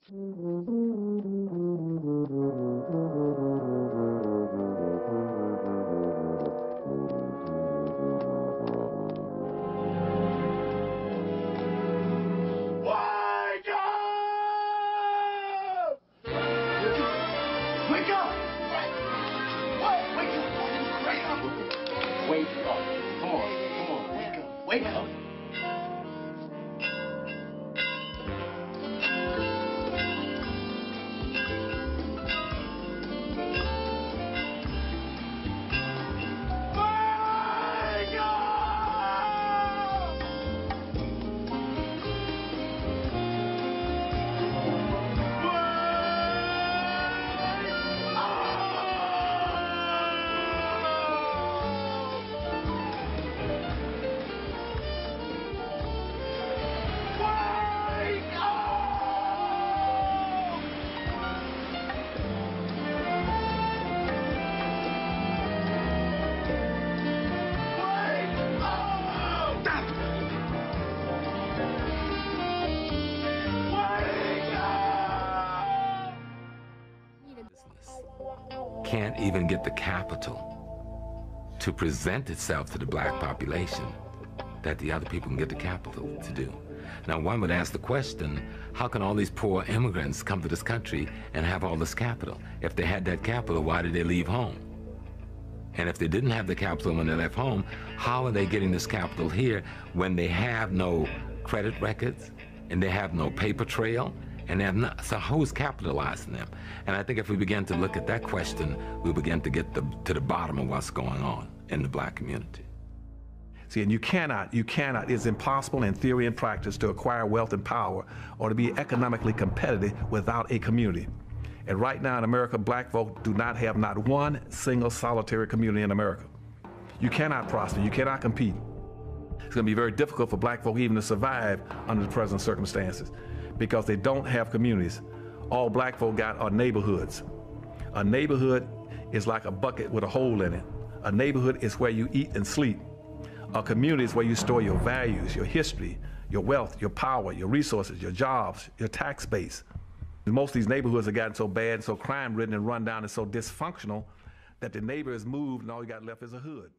Wake up! What? Wake up! Wake up! Come on, wake up! Wake up! Can't even get the capital to present itself to the black population that the other people can get the capital to do. Now, one would ask the question, how can all these poor immigrants come to this country and have all this capital? If they had that capital, why did they leave home? And if they didn't have the capital when they left home, how are they getting this capital here when they have no credit records and they have no paper trail? And they have not, so who's capitalizing them? And I think if we begin to look at that question, we begin to get to the bottom of what's going on in the black community. See, and you cannot, it's impossible in theory and practice to acquire wealth and power or to be economically competitive without a community. And right now in America, black folk do not have not one single solitary community in America. You cannot prosper, you cannot compete. It's going to be very difficult for black folk even to survive under the present circumstances, because they don't have communities. All black folk got are neighborhoods. A neighborhood is like a bucket with a hole in it. A neighborhood is where you eat and sleep. A community is where you store your values, your history, your wealth, your power, your resources, your jobs, your tax base. Most of these neighborhoods have gotten so bad, so crime-ridden and run down and so dysfunctional that the neighbor has moved and all you got left is a hood.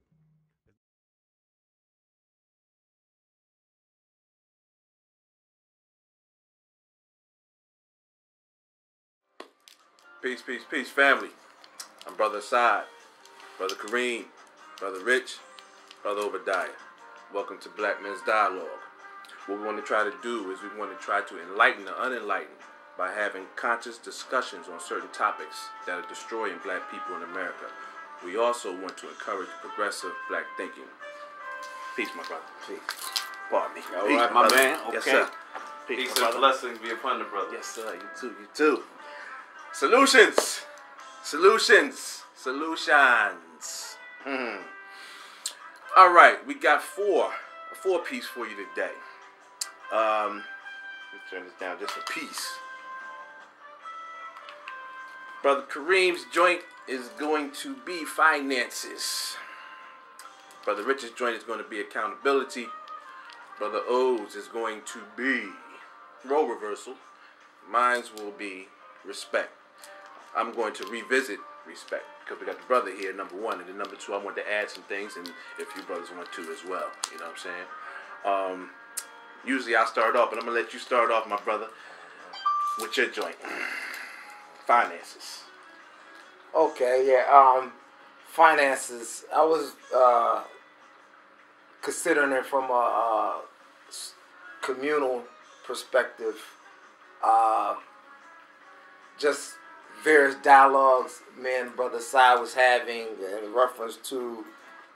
Peace, peace, peace, family. I'm Brother Assad, Brother Kareem, Brother Rich, Brother Obadiah. Welcome to Black Men's Dialogue. What we want to try to do is we want to try to enlighten the unenlightened by having conscious discussions on certain topics that are destroying black people in America. We also want to encourage progressive black thinking. Peace, my brother. Peace. Pardon me. All peace, right, my brother. man. Okay. Yes, sir. Peace and blessings be upon the brother. Yes, sir. You too. You too. Solutions. Solutions. Solutions. All right, we got a four-piece for you today. Let's turn this down just a piece. Brother Kareem's joint is going to be finances. Brother Rich's joint is going to be accountability. Brother O's is going to be role reversal. Mine's will be respect. I'm going to revisit respect because we got the brother here, number one, and then number two, I want to add some things, and if you brothers want to as well, you know what I'm saying? Usually I start off, but I'm going to let you start off, my brother, with your joint. Finances. Okay, yeah, finances. I was considering it from a communal perspective. Just various dialogues me and Brother Sai was having in reference to,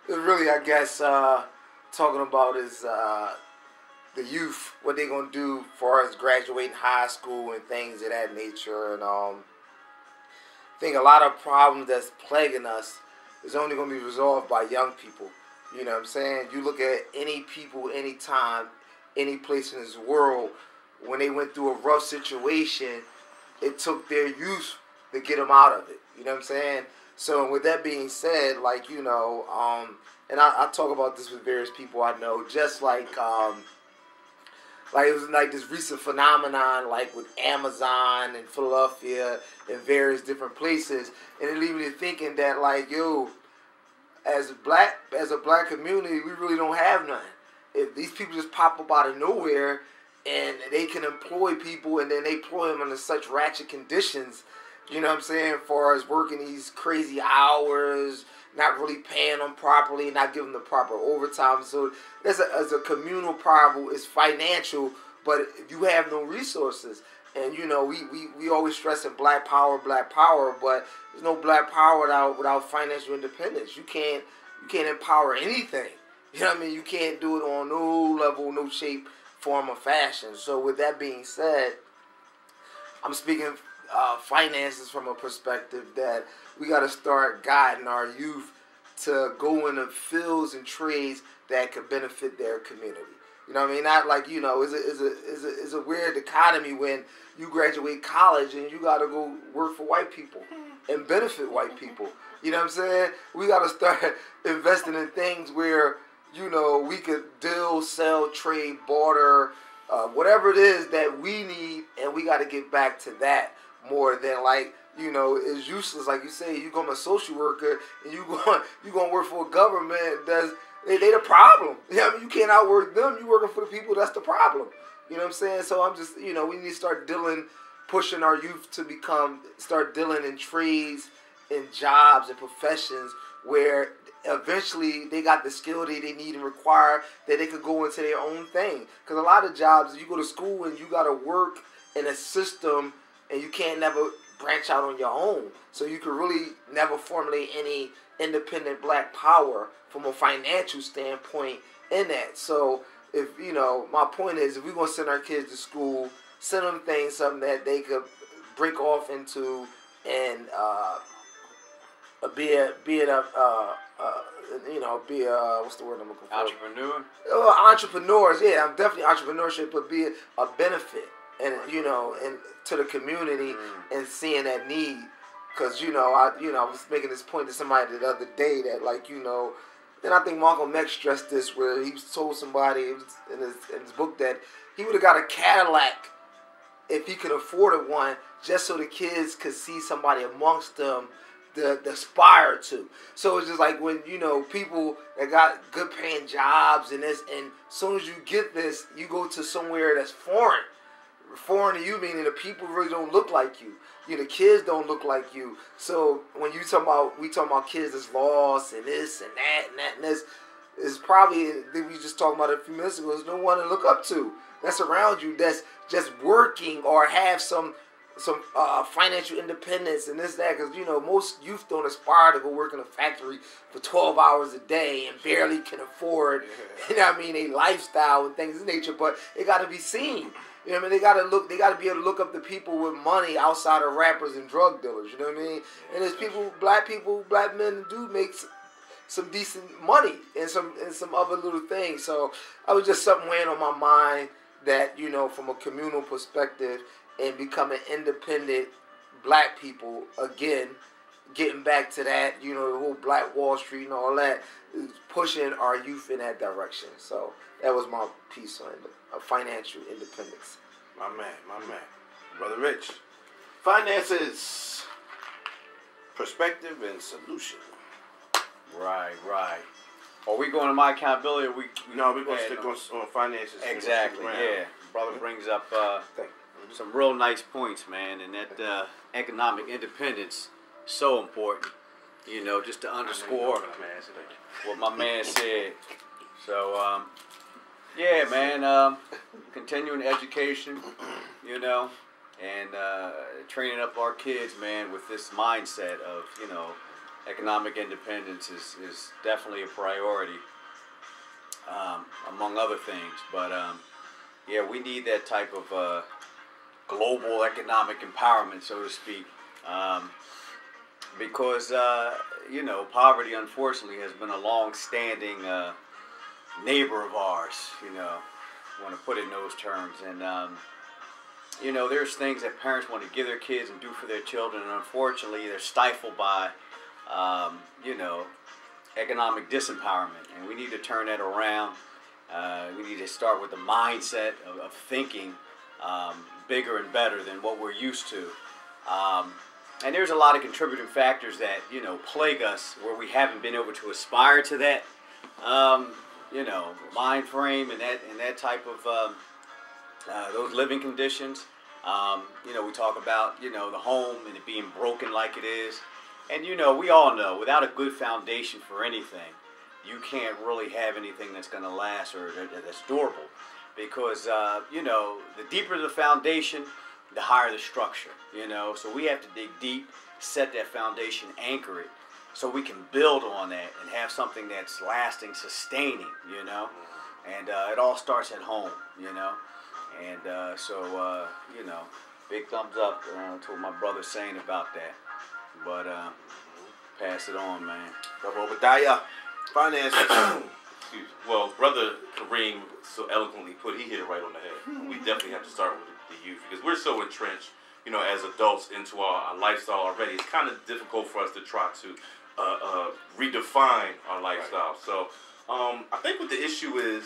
it really, I guess, talking about is the youth, what they're going to do for us graduating high school and things of that nature. And I think a lot of problems that's plaguing us is only going to be resolved by young people. You know what I'm saying? You look at any people, any time, any place in this world, when they went through a rough situation, it took their youth to get them out of it. You know what I'm saying? So with that being said, like, you know, and I talk about this with various people I know, just like Like it was like this recent phenomenon, like with Amazon and Philadelphia and various different places, and it leaves me thinking that like, yo, as a black community, we really don't have none. If these people just pop up out of nowhere and they can employ people, and then they employ them under such ratchet conditions, you know what I'm saying, as far as working these crazy hours, not really paying them properly, not giving them the proper overtime. So as a communal problem, it's financial, but you have no resources. And you know, we always stress in black power, but there's no black power without financial independence. You can't empower anything. You know what I mean? You can't do it on no level, no shape, form, or fashion. So with that being said, I'm speaking finances from a perspective that we got to start guiding our youth to go into fields and trades that could benefit their community. You know what I mean? Not like, you know, it's a weird dichotomy when you graduate college and you got to go work for white people and benefit white people. You know what I'm saying? We got to start investing in things where, you know, we could deal, sell, trade, barter, whatever it is that we need, and we got to get back to that more than like, you know, it's useless. Like you say, you become a social worker and you going to work for a government that's they the problem. You know what I mean? You can't outwork them. You working for the people. That's the problem. You know what I'm saying? So I'm just, you know, we need to start pushing our youth to start dealing in trades, in jobs and professions where eventually they got the skill they need and require that they could go into their own thing. Because a lot of jobs, you go to school and you got to work in a system and you can't never branch out on your own. So you could really never formulate any independent black power from a financial standpoint in that. So if, you know, my point is, if we're going to send our kids to school, send them things, something that they could break off into and be a what's the word I'm looking for? Entrepreneur? Entrepreneurs, yeah, I'm definitely entrepreneurship, but be a benefit and, you know, and to the community and seeing that need. Because, you know, I was making this point to somebody the other day that, like, you know, and I think Malcolm X stressed this where he told somebody in his book that he would have got a Cadillac if he could afford one, just so the kids could see somebody amongst them to aspire to. So it's just like when, you know, people that got good paying jobs and this, and as soon as you get this, you go to somewhere that's foreign. Foreign to you meaning the people really don't look like you. You know, the kids don't look like you. So when we talking about kids that's lost and this and that and that and this, is probably, we just talking about it a few minutes ago, there's no one to look up to that's around you that's just working or have some financial independence and this, that, because, you know, most youth don't aspire to go work in a factory for 12 hours a day and barely can afford, you know what I mean, a lifestyle and things of nature, but it got to be seen. You know what I mean? They got to be able to look up the people with money outside of rappers and drug dealers, you know what I mean? And there's black men do make some decent money and some other little things. So I was just something weighing on my mind that, you know, from a communal perspective and becoming independent black people, again, getting back to that, you know, the whole Black Wall Street and all that, is pushing our youth in that direction. So that was my piece on financial independence. My man. Brother Rich. Finances, perspective, and solution. Right. Are we going to my accountability? Or No, we're going to stick on finances. Exactly, yeah. Brother brings up some real nice points, man, and that economic independence is so important, you know, just to underscore what my man said. So, yeah, man, continuing education, you know, and training up our kids, man, with this mindset of, you know, economic independence is definitely a priority, among other things. But, yeah, we need that type of global economic empowerment, so to speak, because, you know, poverty, unfortunately, has been a long-standing neighbor of ours, you know, want to put it in those terms. And, you know, there's things that parents want to give their kids and do for their children, and unfortunately, they're stifled by, you know, economic disempowerment. And we need to turn that around We need to start with the mindset of thinking bigger and better than what we're used to. And there's a lot of contributing factors that, you know, plague us where we haven't been able to aspire to that, you know, mind frame and that type of those living conditions. You know, we talk about, you know, the home and it being broken like it is. And, you know, we all know without a good foundation for anything, you can't really have anything that's going to last or that's durable. Because, you know, the deeper the foundation, the higher the structure, you know. So we have to dig deep, set that foundation, anchor it, so we can build on that and have something that's lasting, sustaining, you know. And it all starts at home, you know. And so, you know, big thumbs up to what my brother's saying about that. But pass it on, man. Brother Obadiah, finances. Excuse me. Well, Brother Kareem so eloquently put, he hit it right on the head. We definitely have to start with the youth because we're so entrenched, you know, as adults into our lifestyle already. It's kind of difficult for us to try to redefine our lifestyle. So I think what the issue is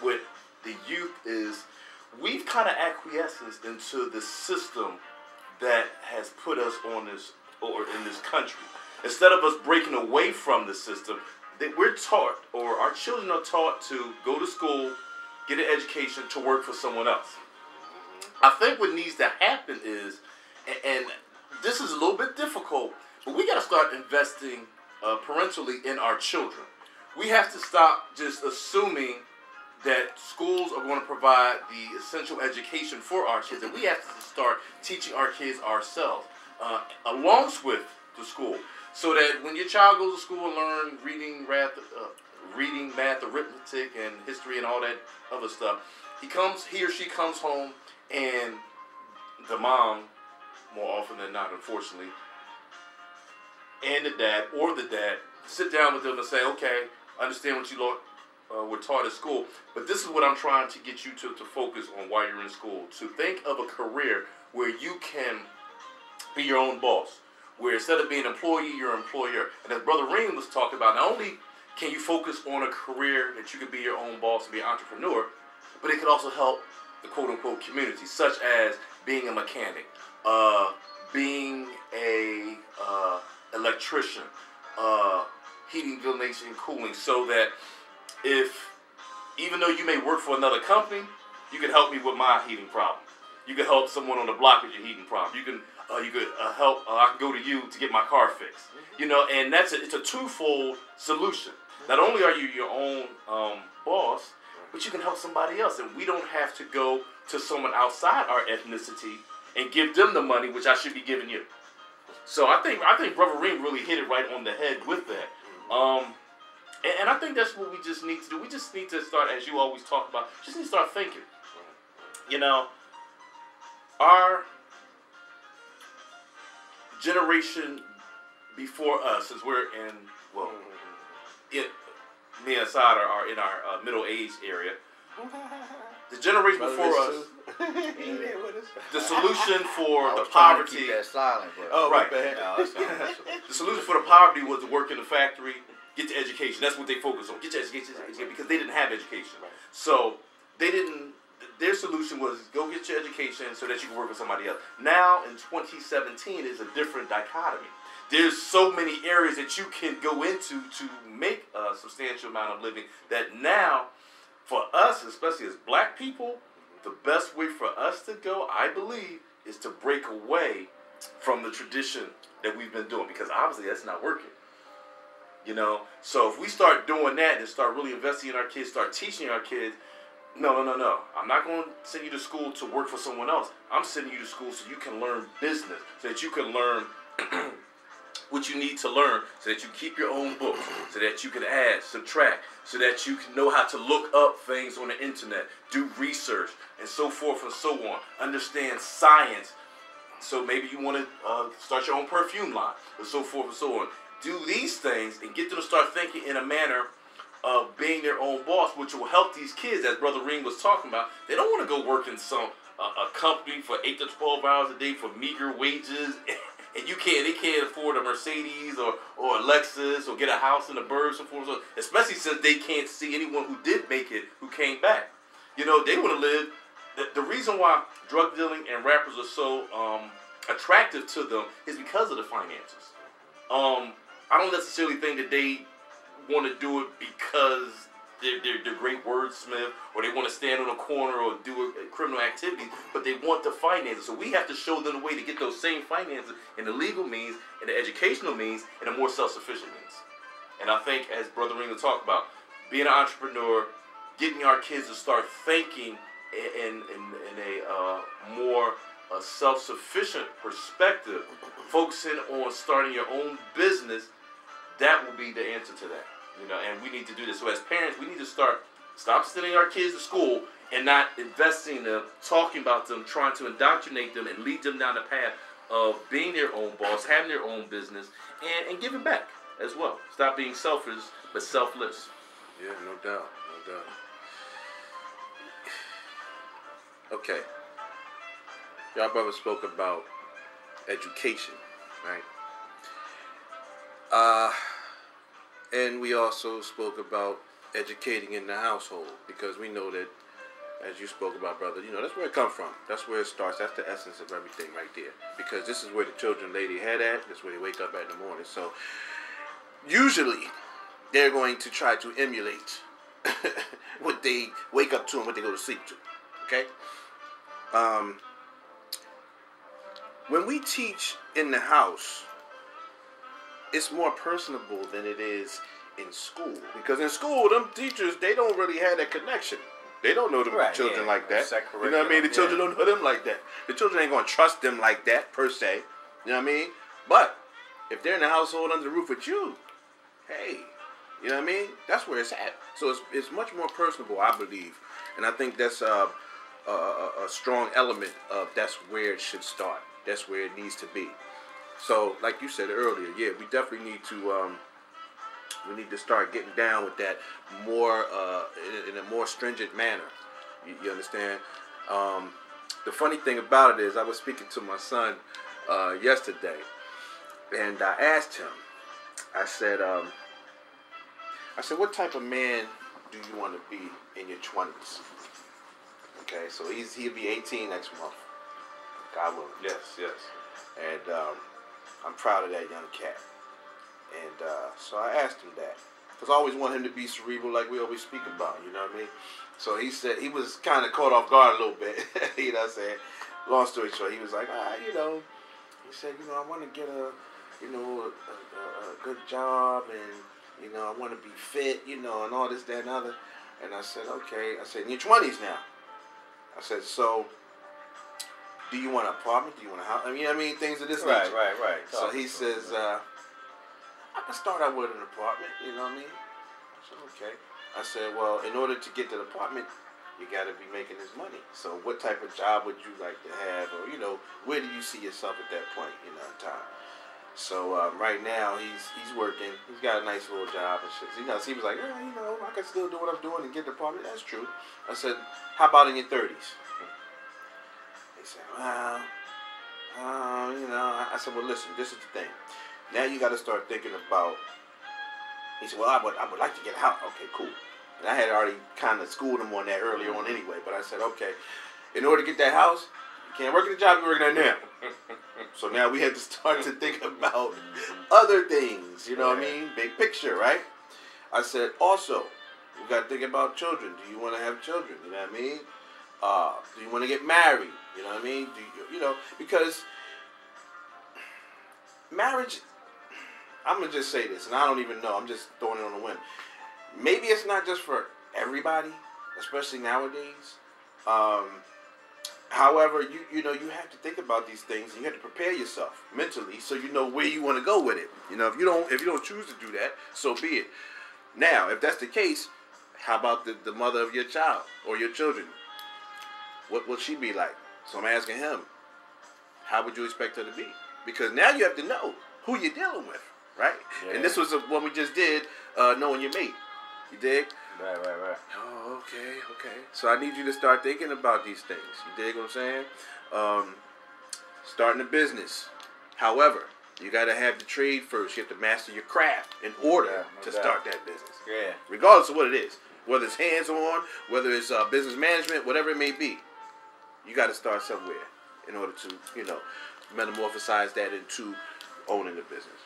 with the youth is we've kind of acquiesced into the system that has put us on this, or in this country. Instead of us breaking away from the system, that we're taught, or our children are taught, to go to school, get an education, to work for someone else. I think what needs to happen is, and this is a little bit difficult, but we got to start investing parentally in our children. We have to stop just assuming that schools are going to provide the essential education for our kids, and we have to start teaching our kids ourselves, along with the school, so that when your child goes to school and learn reading, math, arithmetic, and history, and all that other stuff, he or she comes home, and the mom, more often than not, unfortunately, and the dad, sit down with them and say, okay, I understand what you were taught at school, but this is what I'm trying to get you to focus on while you're in school. To think of a career where you can be your own boss, where instead of being an employee, you're an employer. And as Brother Reem was talking about, not only can you focus on a career that you can be your own boss and be an entrepreneur, but it could also help the quote-unquote community, such as being a mechanic, being a electrician, heating, ventilation, and cooling, so that even though you may work for another company, you can help me with my heating problem. You can help someone on the block with your heating problem. You could help. I can go to you to get my car fixed. You know, and it's a twofold solution. Not only are you your own boss, but you can help somebody else, and we don't have to go to someone outside our ethnicity and give them the money which I should be giving you. So I think Brother Reem really hit it right on the head with that. And I think that's what we just need to do. We just need to start, as you always talk about, just need to start thinking. You know, our generation before us, since we're in, well, me and Assad are in our middle age area. The generation before us, the solution for the poverty. Keep that silent, bro. Oh, right. The solution for the poverty was to work in the factory, get the education. That's what they focused on. Get your education, because they didn't have education. So their solution was go get your education so that you can work for somebody else. Now in 2017 is a different dichotomy. There's so many areas that you can go into to make a substantial amount of living that now, for us, especially as black people, the best way for us to go, I believe, is to break away from the tradition that we've been doing, because obviously that's not working. You know, so if we start doing that and start really investing in our kids, start teaching our kids, no. I'm not going to send you to school to work for someone else. I'm sending you to school so you can learn business, so that you can learn what you need to learn, so that you keep your own books, so that you can add, subtract, so that you can know how to look up things on the internet, do research, and so forth and so on. Understand science. So maybe you want to start your own perfume line, and so forth and so on. Do these things and get them to start thinking in a manner of being their own boss, which will help these kids, as Brother Reem was talking about. They don't want to go work in a company for 8 to 12 hours a day for meager wages and they can't afford a Mercedes or a Lexus or get a house in the burbs and so, especially since they can't see anyone who did make it who came back. You know, they want to live. The reason why drug dealing and rappers are so attractive to them is because of the finances. I don't necessarily think that they want to do it because they're great wordsmith or they want to stand on a corner or do a criminal activity, but they want the finances. So we have to show them the way to get those same finances in the legal means, in the educational means, and the more self-sufficient means. And I think, as Brother Ringo talked about, being an entrepreneur, getting our kids to start thinking in a more self-sufficient perspective, focusing on starting your own business, that will be the answer to that. You know, and we need to do this. So as parents, we need to stop sending our kids to school and not investing in them, talking about them, trying to indoctrinate them and lead them down the path of being their own boss, having their own business, and giving back as well. Stop being selfish, but selfless. Yeah, no doubt, no doubt. Okay. Y'all brothers spoke about education, right? And we also spoke about educating in the household, because we know that, as you spoke about, brother, you know, that's where it comes from. That's where it starts. That's the essence of everything right there. Because this is where the children lay their head at. That's where they wake up at in the morning. So usually they're going to try to emulate what they wake up to and what they go to sleep to. Okay? When we teach in the house, it's more personable than it is in school. Because in school, them teachers, they don't really have that connection. They don't know them children like that. You know what I mean? The children don't know them like that. The children ain't going to trust them like that, per se. You know what I mean? But if they're in the household under the roof with you, hey, you know what I mean? That's where it's at. So it's much more personable, I believe. And I think that's a strong element of that's where it should start. That's where it needs to be. So, like you said earlier, yeah, we definitely need to start getting down with that more in a more stringent manner. You understand? The funny thing about it is, I was speaking to my son yesterday, and I asked him. I said, what type of man do you want to be in your 20s? Okay, so he'll be 18 next month. God willing. Yes. And I'm proud of that young cat. And so I asked him that, because I always want him to be cerebral, like we always speak about. You know what I mean? So he said he was kind of caught off guard a little bit. You know what I'm saying? Long story short, he was like, you know, he said, you know, I want to get a good job, and you know, I want to be fit, you know, and all this, that, and other. And I said, okay. I said, in your 20s now. I said, so do you want an apartment? Do you want a house? I mean, things of this nature. Right. So he says, I can start out with an apartment, you know what I mean? I said, okay. I said, well, in order to get to the apartment, you got to be making this money. So what type of job would you like to have? Or, you know, where do you see yourself at that point, you know, in time? So right now, he's working. He's got a nice little job and shit. So, you know, so he was like, yeah, you know, I can still do what I'm doing and get the apartment. That's true. I said, how about in your 30s? He said, well, you know. I said, well, listen, this is the thing. Now you got to start thinking about. He said, well, I would like to get a house. Okay, cool. And I had already kind of schooled him on that earlier on anyway. But I said, okay, in order to get that house, you can't work at the job you're working at now. So now we have to start to think about other things. You know what I mean? Big picture, right? I said, also, we got to think about children. Do you want to have children? You know what I mean? Do you want to get married? You know what I mean? You know, because marriage, I'm going to just say this, and I don't even know. I'm just throwing it on the whim. Maybe it's not just for everybody, especially nowadays. However, you know, you have to think about these things, and you have to prepare yourself mentally so you know where you want to go with it. You know, if you don't choose to do that, so be it. Now, if that's the case, how about the mother of your child or your children? What will she be like? So I'm asking him, how would you expect her to be? Because now you have to know who you're dealing with, right? Yeah. And this was what we just did, knowing your mate. You dig? Right. Oh, okay. So I need you to start thinking about these things. You dig what I'm saying? Starting a business. However, you got to have the trade first. You have to master your craft in order to start that business. Yeah. Regardless of what it is. Whether it's hands-on, whether it's business management, whatever it may be. You got to start somewhere in order to, you know, metamorphosize that into owning a business.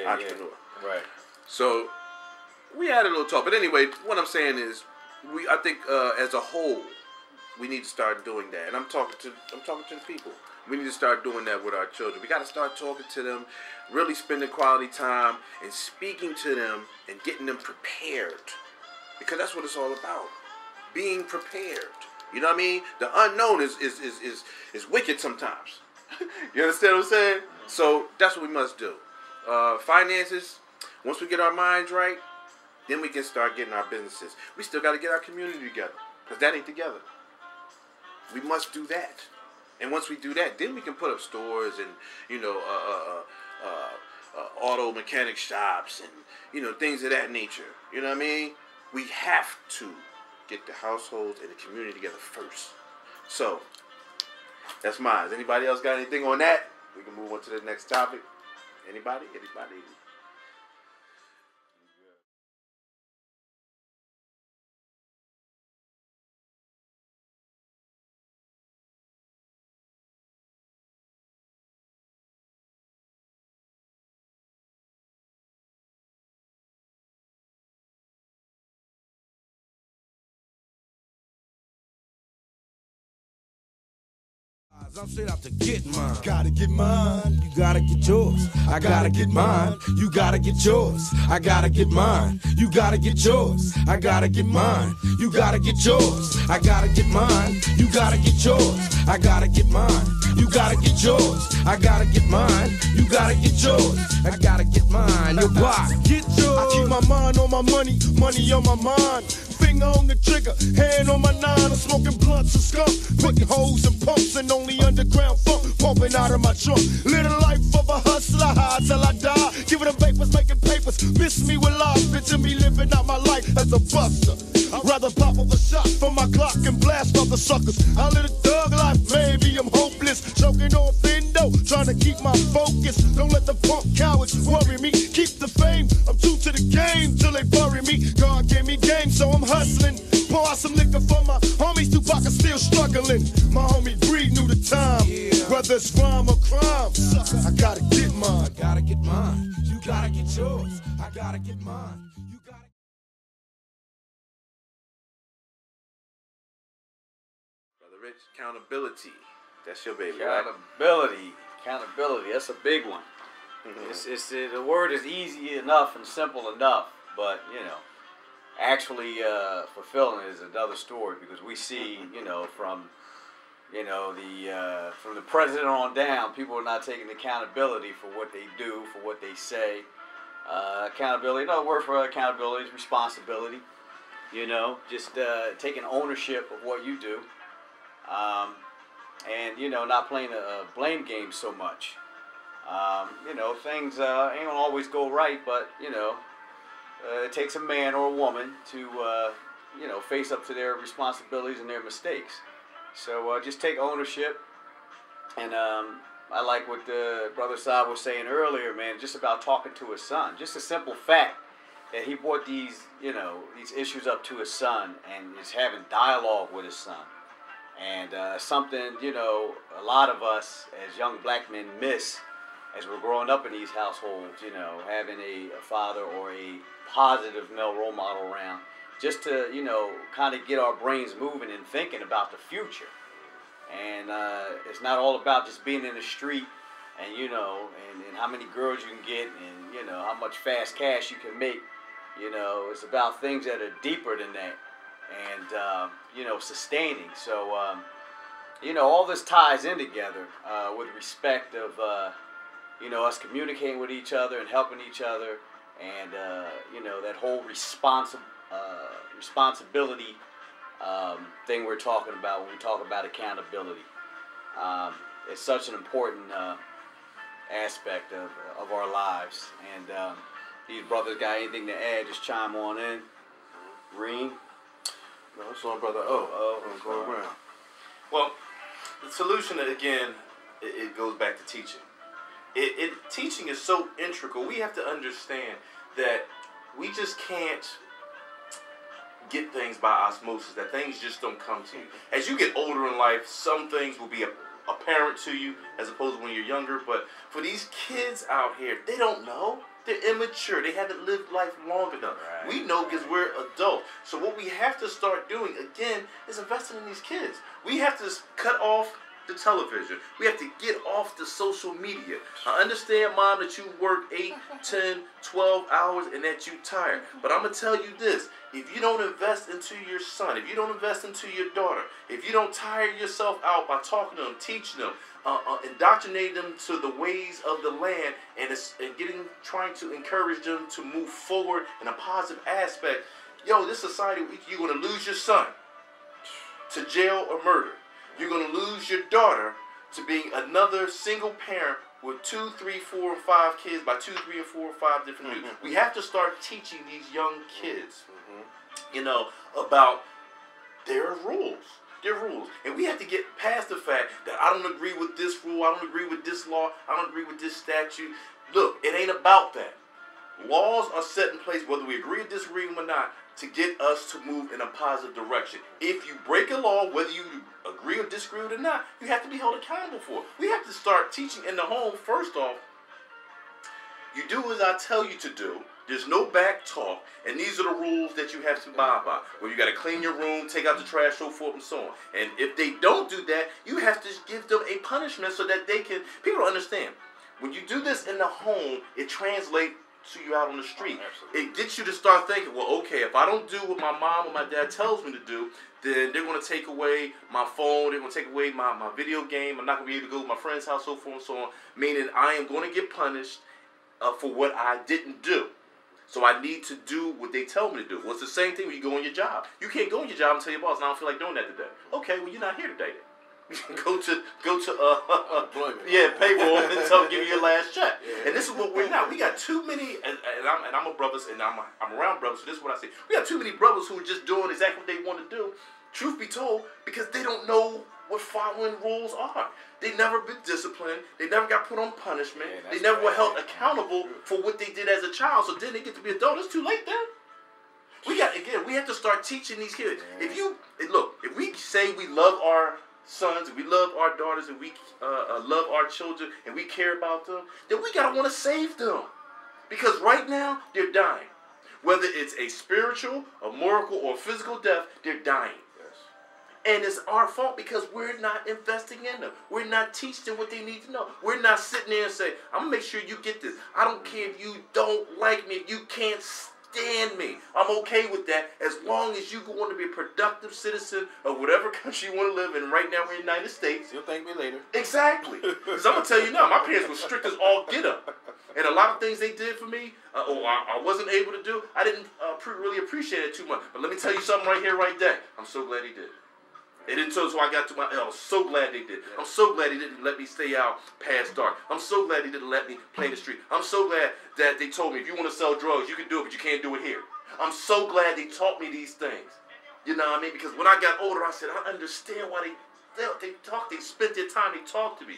Entrepreneur. Yeah. Right. So, we had a little talk. But anyway, what I'm saying is, I think as a whole, we need to start doing that. And I'm talking to the people. We need to start doing that with our children. We got to start talking to them, really spending quality time and speaking to them and getting them prepared. Because that's what it's all about. Being prepared. You know what I mean? The unknown is wicked sometimes. You understand what I'm saying? So that's what we must do. Finances, once we get our minds right, then we can start getting our businesses. We still got to get our community together. Because that ain't together. We must do that. And once we do that, then we can put up stores and, you know, auto mechanic shops and, you know, things of that nature. You know what I mean? We have to get the households and the community together first. So, that's mine. Anybody else got anything on that? We can move on to the next topic. Anybody? I'm straight out to get mine. Gotta get mine. You gotta get yours. I gotta get mine. You gotta get yours. I gotta get mine. You gotta get yours. I gotta get mine. You gotta get yours. I gotta get mine. You gotta get yours. I gotta get mine. You gotta get yours. I gotta get mine. You gotta get yours. I gotta get mine. Your block. Get yours. I keep my mind on my money. Money on my mind. Finger on the trigger, hand on my nine. I'm smoking blunts and skunk, putting holes in pumps and only underground funk pumping out of my trunk. Live the life of a hustler, high till I die. Giving them papers, making papers. Miss me with lies, picture me living out my life as a buster. I'd rather pop up a shot from my Glock and blast other suckers. I live a thug life, maybe I'm hopeless. Choking on thin dough, trying to keep my focus. Don't let the punk cowards worry me. Keep the fame, I'm true to the game till they bury me. God gave me game, so I'm hustling. Pour out some liquor for my homies, Tupac is still struggling. My homie Breed knew the time, whether it's rhyme or crime. I gotta get mine. I gotta get mine. You gotta get yours. I gotta get mine. You gotta. Brother Rich, accountability. That's your baby, right? Accountability. That's a big one. Mm-hmm. The word is easy enough and simple enough, but you know, actually fulfilling it is another story, because we see, you know, from the president on down, people are not taking accountability for what they do, for what they say. Accountability, another word for accountability is responsibility. You know, just taking ownership of what you do. And, you know, not playing a blame game so much. You know, things ain't gonna always go right, but, you know, it takes a man or a woman to, you know, face up to their responsibilities and their mistakes. So just take ownership. And I like what Brother Saab was saying earlier, man, just about talking to his son. Just a simple fact that he brought these, you know, these issues up to his son and is having dialogue with his son. And something, you know, a lot of us as young black men miss as we're growing up in these households, you know, having a father or a positive male role model around, just to, you know, kind of get our brains moving and thinking about the future. And it's not all about just being in the street and, you know, and how many girls you can get and, you know, how much fast cash you can make. You know, it's about things that are deeper than that. And, you know, sustaining. So, you know, all this ties in together with respect of, you know, us communicating with each other and helping each other. And, you know, that whole responsibility thing we're talking about when we talk about accountability. It's such an important aspect of our lives. And these brothers got anything to add, just chime on in. Reen? No, it's on Brother O. Go around. Well, the solution, again, it goes back to teaching. teaching is so integral. We have to understand that we just can't get things by osmosis, that things just don't come to you. As you get older in life, some things will be apparent to you as opposed to when you're younger, but for these kids out here, they don't know. They're immature. They haven't lived life long enough. Right. We know because we're adults. So what we have to start doing, again, is investing in these kids. We have to cut off the television. We have to get off the social media. I understand, Mom, that you work 8, 10, 12 hours and that you're tired. But I'm going to tell you this. If you don't invest into your son, if you don't invest into your daughter, if you don't tire yourself out by talking to them, teaching them, indoctrinating them to the ways of the land, and trying to encourage them to move forward in a positive aspect, this society, you're going to lose your son to jail or murder. You're going to lose your daughter to being another single parent with 2, 3, 4, and 5 kids by 2, 3, and 4, and 5 different dudes. We have to start teaching these young kids, about their rules. Their rules. And we have to get past the fact that I don't agree with this rule, I don't agree with this law, I don't agree with this statute. Look, it ain't about that. Laws are set in place, whether we agree or disagree or not, to get us to move in a positive direction. If you break a law, whether you agree or disagree with it or not, you have to be held accountable for it. We have to start teaching in the home, first off, you do as I tell you to do. There's no back talk, and these are the rules that you have to abide by. Well, you got to clean your room, take out the trash, so forth and so on. And if they don't do that, you have to give them a punishment so that they can. People don't understand. When you do this in the home, it translates to you out on the street. It gets you to start thinking, well, okay, if I don't do what my mom or my dad tells me to do, then they're going to take away my phone, they're going to take away my video game, I'm not going to be able to go to my friend's house, so forth and so on, meaning I am going to get punished for what I didn't do. So I need to do what they tell me to do. Well, it's the same thing when you go on your job. You can't go on your job and tell your boss, I don't feel like doing that today. Okay, well, you're not here today then. go to payroll and tell them give you your last check. And this is what we're now. We got too many, and I'm a brothers, and I'm around brothers, so this is what I say. We got too many brothers who are just doing exactly what they want to do, truth be told, because they don't know what following rules are. They never been disciplined. They never got put on punishment. They never were held accountable for what they did as a child. So then they get to be adults. It's too late then. We have to start teaching these kids. If we say we love our sons, if we love our daughters, and we love our children, and we care about them, then we gotta want to save them. Because right now, they're dying. Whether it's a spiritual, a moral, or a physical death, they're dying. And it's our fault because we're not investing in them. We're not teaching them what they need to know. We're not sitting there and saying, I'm going to make sure you get this. I don't care if you don't like me, if you can't stand me. I'm okay with that as long as you want to be a productive citizen of whatever country you want to live in. Right now we're in the United States. You'll thank me later. Exactly. Because I'm going to tell you now, my parents were strict as all get up. And a lot of things they did for me, I wasn't able to do, I didn't really appreciate it too much. But let me tell you something right here, right there. I'm so glad he did. They didn't tell us who I got to my. I was so glad they did. I'm so glad he didn't let me stay out past dark. I'm so glad he didn't let me play in the street. I'm so glad that they told me if you want to sell drugs, you can do it, but you can't do it here. I'm so glad they taught me these things. You know what I mean? Because when I got older, I said, I understand why they talked. They spent their time. They talked to me,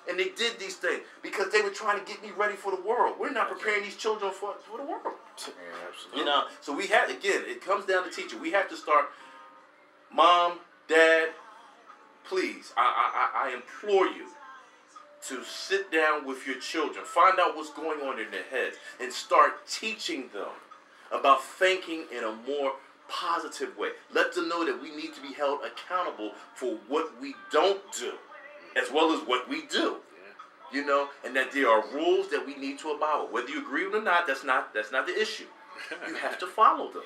and they did these things because they were trying to get me ready for the world. We're not preparing these children for the world. Yeah, absolutely. You know, so we have it comes down to teaching. We have to start, Mom, Dad, please, I implore you to sit down with your children, find out what's going on in their heads, and start teaching them about thinking in a more positive way. Let them know that we need to be held accountable for what we don't do, as well as what we do. You know, and that there are rules that we need to abide with. Whether you agree with them or not, that's not the issue. You have to follow them.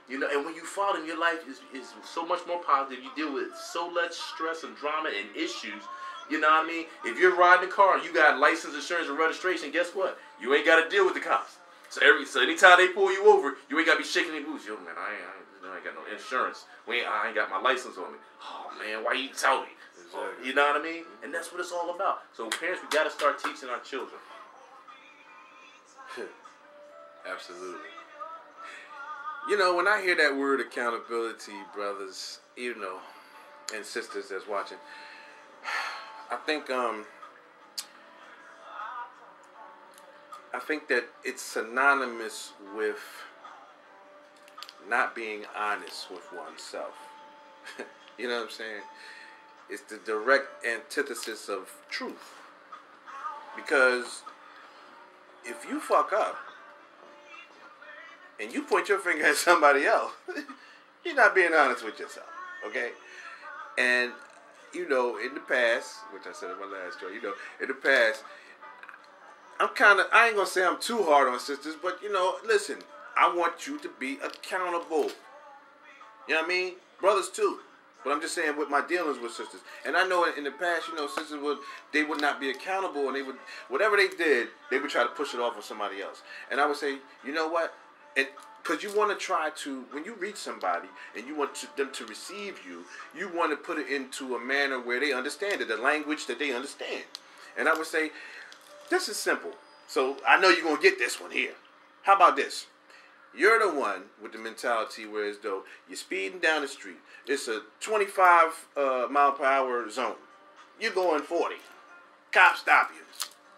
You know, and when you follow them, your life is so much more positive. You deal with so much stress and drama and issues. You know what I mean? If you're riding a car and you got license, insurance, and registration, guess what? You ain't got to deal with the cops. So anytime they pull you over, you ain't got to be shaking their boots. Yo, man, I ain't got no insurance. I ain't got my license on me. Oh, man, why you tell me? Exactly. You know what I mean? And that's what it's all about. So parents, we got to start teaching our children. Absolutely. You know, when I hear that word accountability, brothers, and sisters that's watching, I think I think that it's synonymous with not being honest with oneself. You know what I'm saying? It's the direct antithesis of truth. Because if you fuck up and you point your finger at somebody else, you're not being honest with yourself, okay? And, you know, in the past, which I said in my last show, you know, in the past, I ain't gonna say I'm too hard on sisters, but, you know, listen, I want you to be accountable. You know what I mean? Brothers too. But I'm just saying with my dealings with sisters. And I know in the past, you know, sisters would not be accountable, and they would, whatever they did, they would try to push it off on somebody else. And I would say, you know what? Because you want to try to, when you reach somebody and you want them to receive you, you want to put it into a manner where they understand it, the language that they understand. And I would say, this is simple. So I know you're going to get this one here. How about this? You're the one with the mentality where as though you're speeding down the street. It's a 25 mile per hour zone. You're going 40. Cops stop you.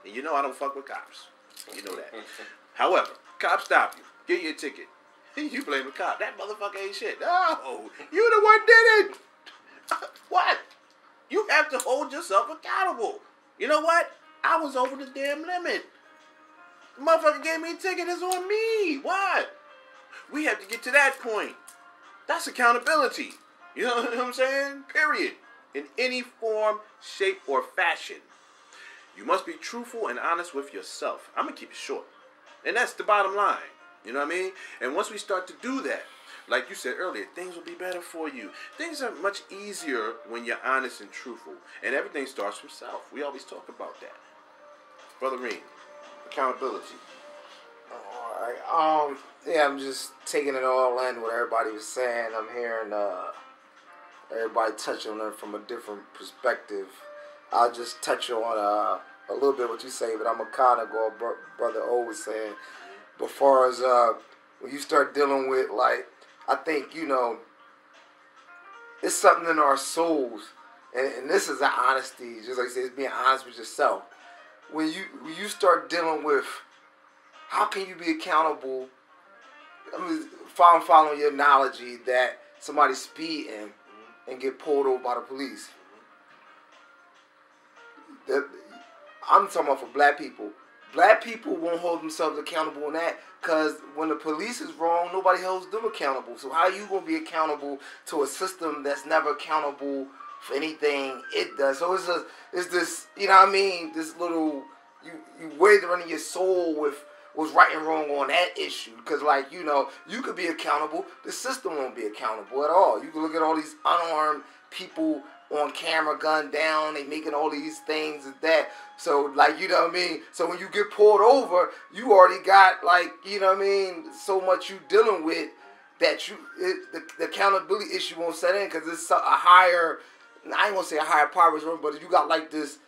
And you know I don't fuck with cops. You know that. However, cops stop you. Give you a ticket. You blame the cop. That motherfucker ain't shit. No. You the one did it. What? You have to hold yourself accountable. You know what? I was over the damn limit. The motherfucker gave me a ticket. It's on me. What? We have to get to that point. That's accountability. You know what I'm saying? Period. In any form, shape, or fashion. You must be truthful and honest with yourself. I'm going to keep it short. And that's the bottom line. You know what I mean? And once we start to do that, like you said earlier, things will be better for you. Things are much easier when you're honest and truthful. And everything starts from self. We always talk about that. Brother Reed, accountability. All right. Yeah, I'm just taking it all in what everybody was saying. I'm hearing everybody touch on it from a different perspective. I'll just touch on a little bit what you say, but I'm going to kind of go Brother O was saying. But far as when you start dealing with, like, I think, you know, it's something in our souls, and this is an honesty, just like I said, it's being honest with yourself. When you start dealing with, how can you be accountable? I mean, following your analogy that somebody's speeding and get pulled over by the police. I'm talking about for black people. Black people won't hold themselves accountable in that because when the police is wrong, nobody holds them accountable. So how are you going to be accountable to a system that's never accountable for anything it does? So it's this, you know what I mean, this little, you withering your soul with what's right and wrong on that issue. Because, like, you know, you could be accountable. The system won't be accountable at all. You can look at all these unarmed people on camera, gunned down, they making all these things and that. So, like, you know what I mean? So when you get pulled over, you already got, like, you know what I mean, so much you dealing with that the accountability issue won't set in because it's a higher, I ain't gonna say a higher power, but you got like this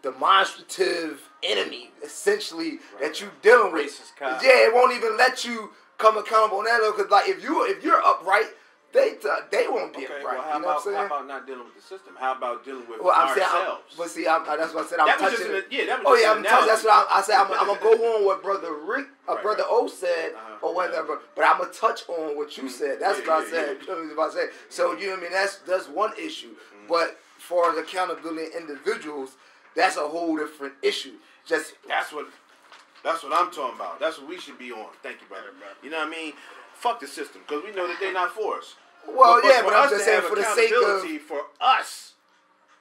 demonstrative enemy, essentially, that you dealing with. Racist cop. Yeah, it won't even let you come accountable on that level because, like, if you're upright, they won't be upright. Well, you know what I'm saying? how about not dealing with the system? How about dealing with I'm ourselves? saying, see, that's what I said. I'm that was touching just it. that was Oh just yeah, an I'm touching. That's analogy. what I said. I'm gonna go on what Brother Rick, Brother O said, or whatever. But I'm gonna touch on what you said. That's what I said. You know what I said. So you know what I mean. That's one issue. But for the accountability of individuals, that's a whole different issue. Just that's what I'm talking about. That's what we should be on. Thank you, brother. You know what I mean? Fuck the system because we know that they're not for us. Well, but yeah, for but I'm us just to saying have for the sake of. accountability for us,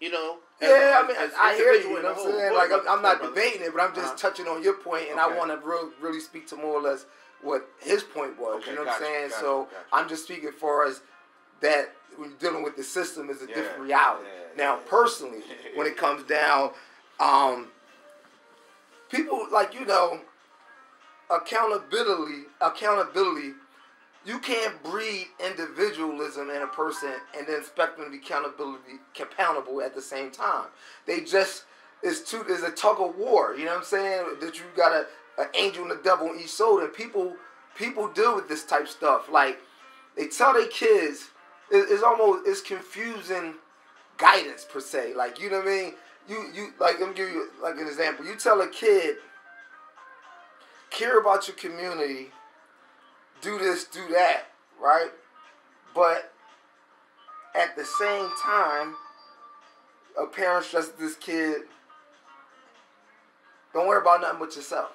you know. Yeah, I mean, as I hear you. individual You know in what the I'm saying? whole. Like, I'm not brother. debating it, but I'm just touching on your point, and I want to really speak to more or less what his point was. Okay, you know what I'm saying? gotcha, So I'm just speaking for us that when you're dealing with the system is a different reality. Now, personally, when it comes down, people, like, you know, accountability, you can't breed individualism in a person and then expect them to be accountable at the same time. They just, there's a tug of war, you know what I'm saying? That you got an angel and a devil on each shoulder. And people deal with this type of stuff. Like, they tell their kids, it's confusing guidance per se. Like, you know what I mean? you like, let me give you like an example. You tell a kid, care about your community, do this, do that, right? But at the same time, a parent stresses this kid, don't worry about nothing but yourself.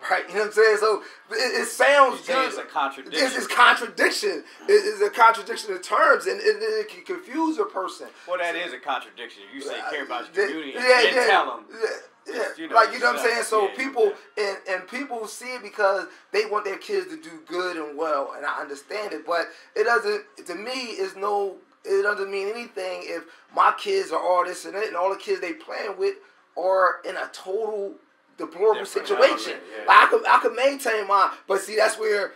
Right? You know what I'm saying? So it sounds good. It's a contradiction. It's contradiction. It's a contradiction of terms, and it can confuse a person. Well, that is a contradiction. If you say care about your community and then tell them. Yeah. You know, like, you know what I'm saying? So yeah, people, and people see it because they want their kids to do good and well, and I understand it. But it doesn't, to me, it doesn't mean anything if my kids are all this and that, and all the kids they playing with are in a total deplorable situation. Yeah. Like, I could maintain mine, but see, that's where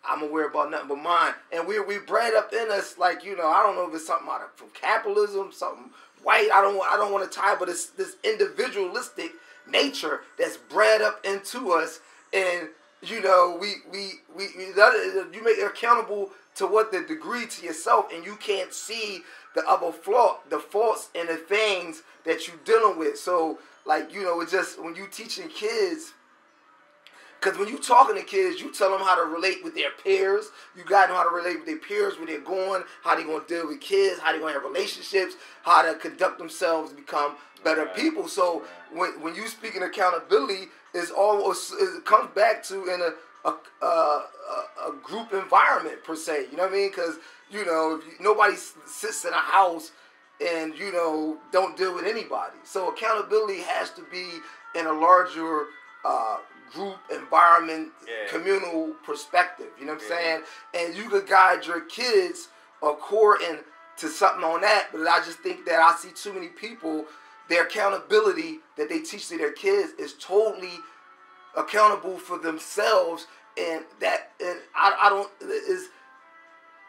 I'm aware about nothing but mine. And we bred up in us, like, you know, I don't know if it's something from capitalism, something white. I don't want to tie, but it's this individualistic nature that's bred up into us, and you know, you make it accountable to what the degree to yourself, and you can't see the other the faults and the things that you're dealing with. So, like, you know, it's just when you teaching kids, because when you talking to kids, you tell them how to relate with their peers. You got to know how to relate with their peers, where they're going, how they're going to deal with kids, how they're going to have relationships, how to conduct themselves to become better people. So when you speak in accountability, it comes back to in a group environment per se. You know what I mean? Because, you know, nobody sits in a house and, you know, don't deal with anybody. So accountability has to be in a larger group, environment, communal perspective. You know what I'm saying? And you could guide your kids according to something on that. But I just think that I see too many people, their accountability that they teach to their kids is totally accountable for themselves, and that, and I don't,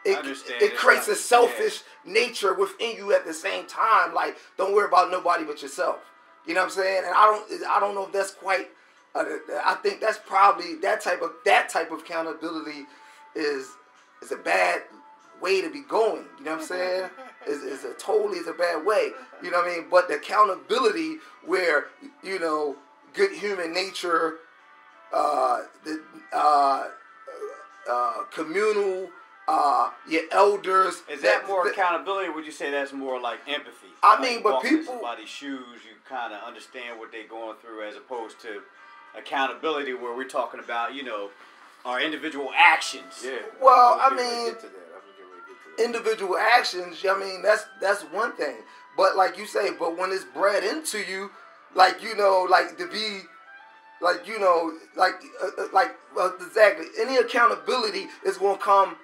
it creates a selfish nature within you at the same time. Like, don't worry about nobody but yourself. You know what I'm saying? And I don't know if that's quite. I think that's probably that type of accountability is a bad way to be going. You know what I'm saying? It's a bad way. You know what I mean? But the accountability where, you know, good human nature, communal, your elders. Is that more accountability, or would you say that's more like empathy? I mean, like, but walking in people, somebody's shoes, you kind of understand what they're going through, as opposed to accountability where we're talking about, you know, our individual actions. Yeah. Well, I mean, individual actions, I mean, that's one thing. But like you say, but when it's bred into you, like, you know, like to be, like, you know, like exactly, any accountability is going to come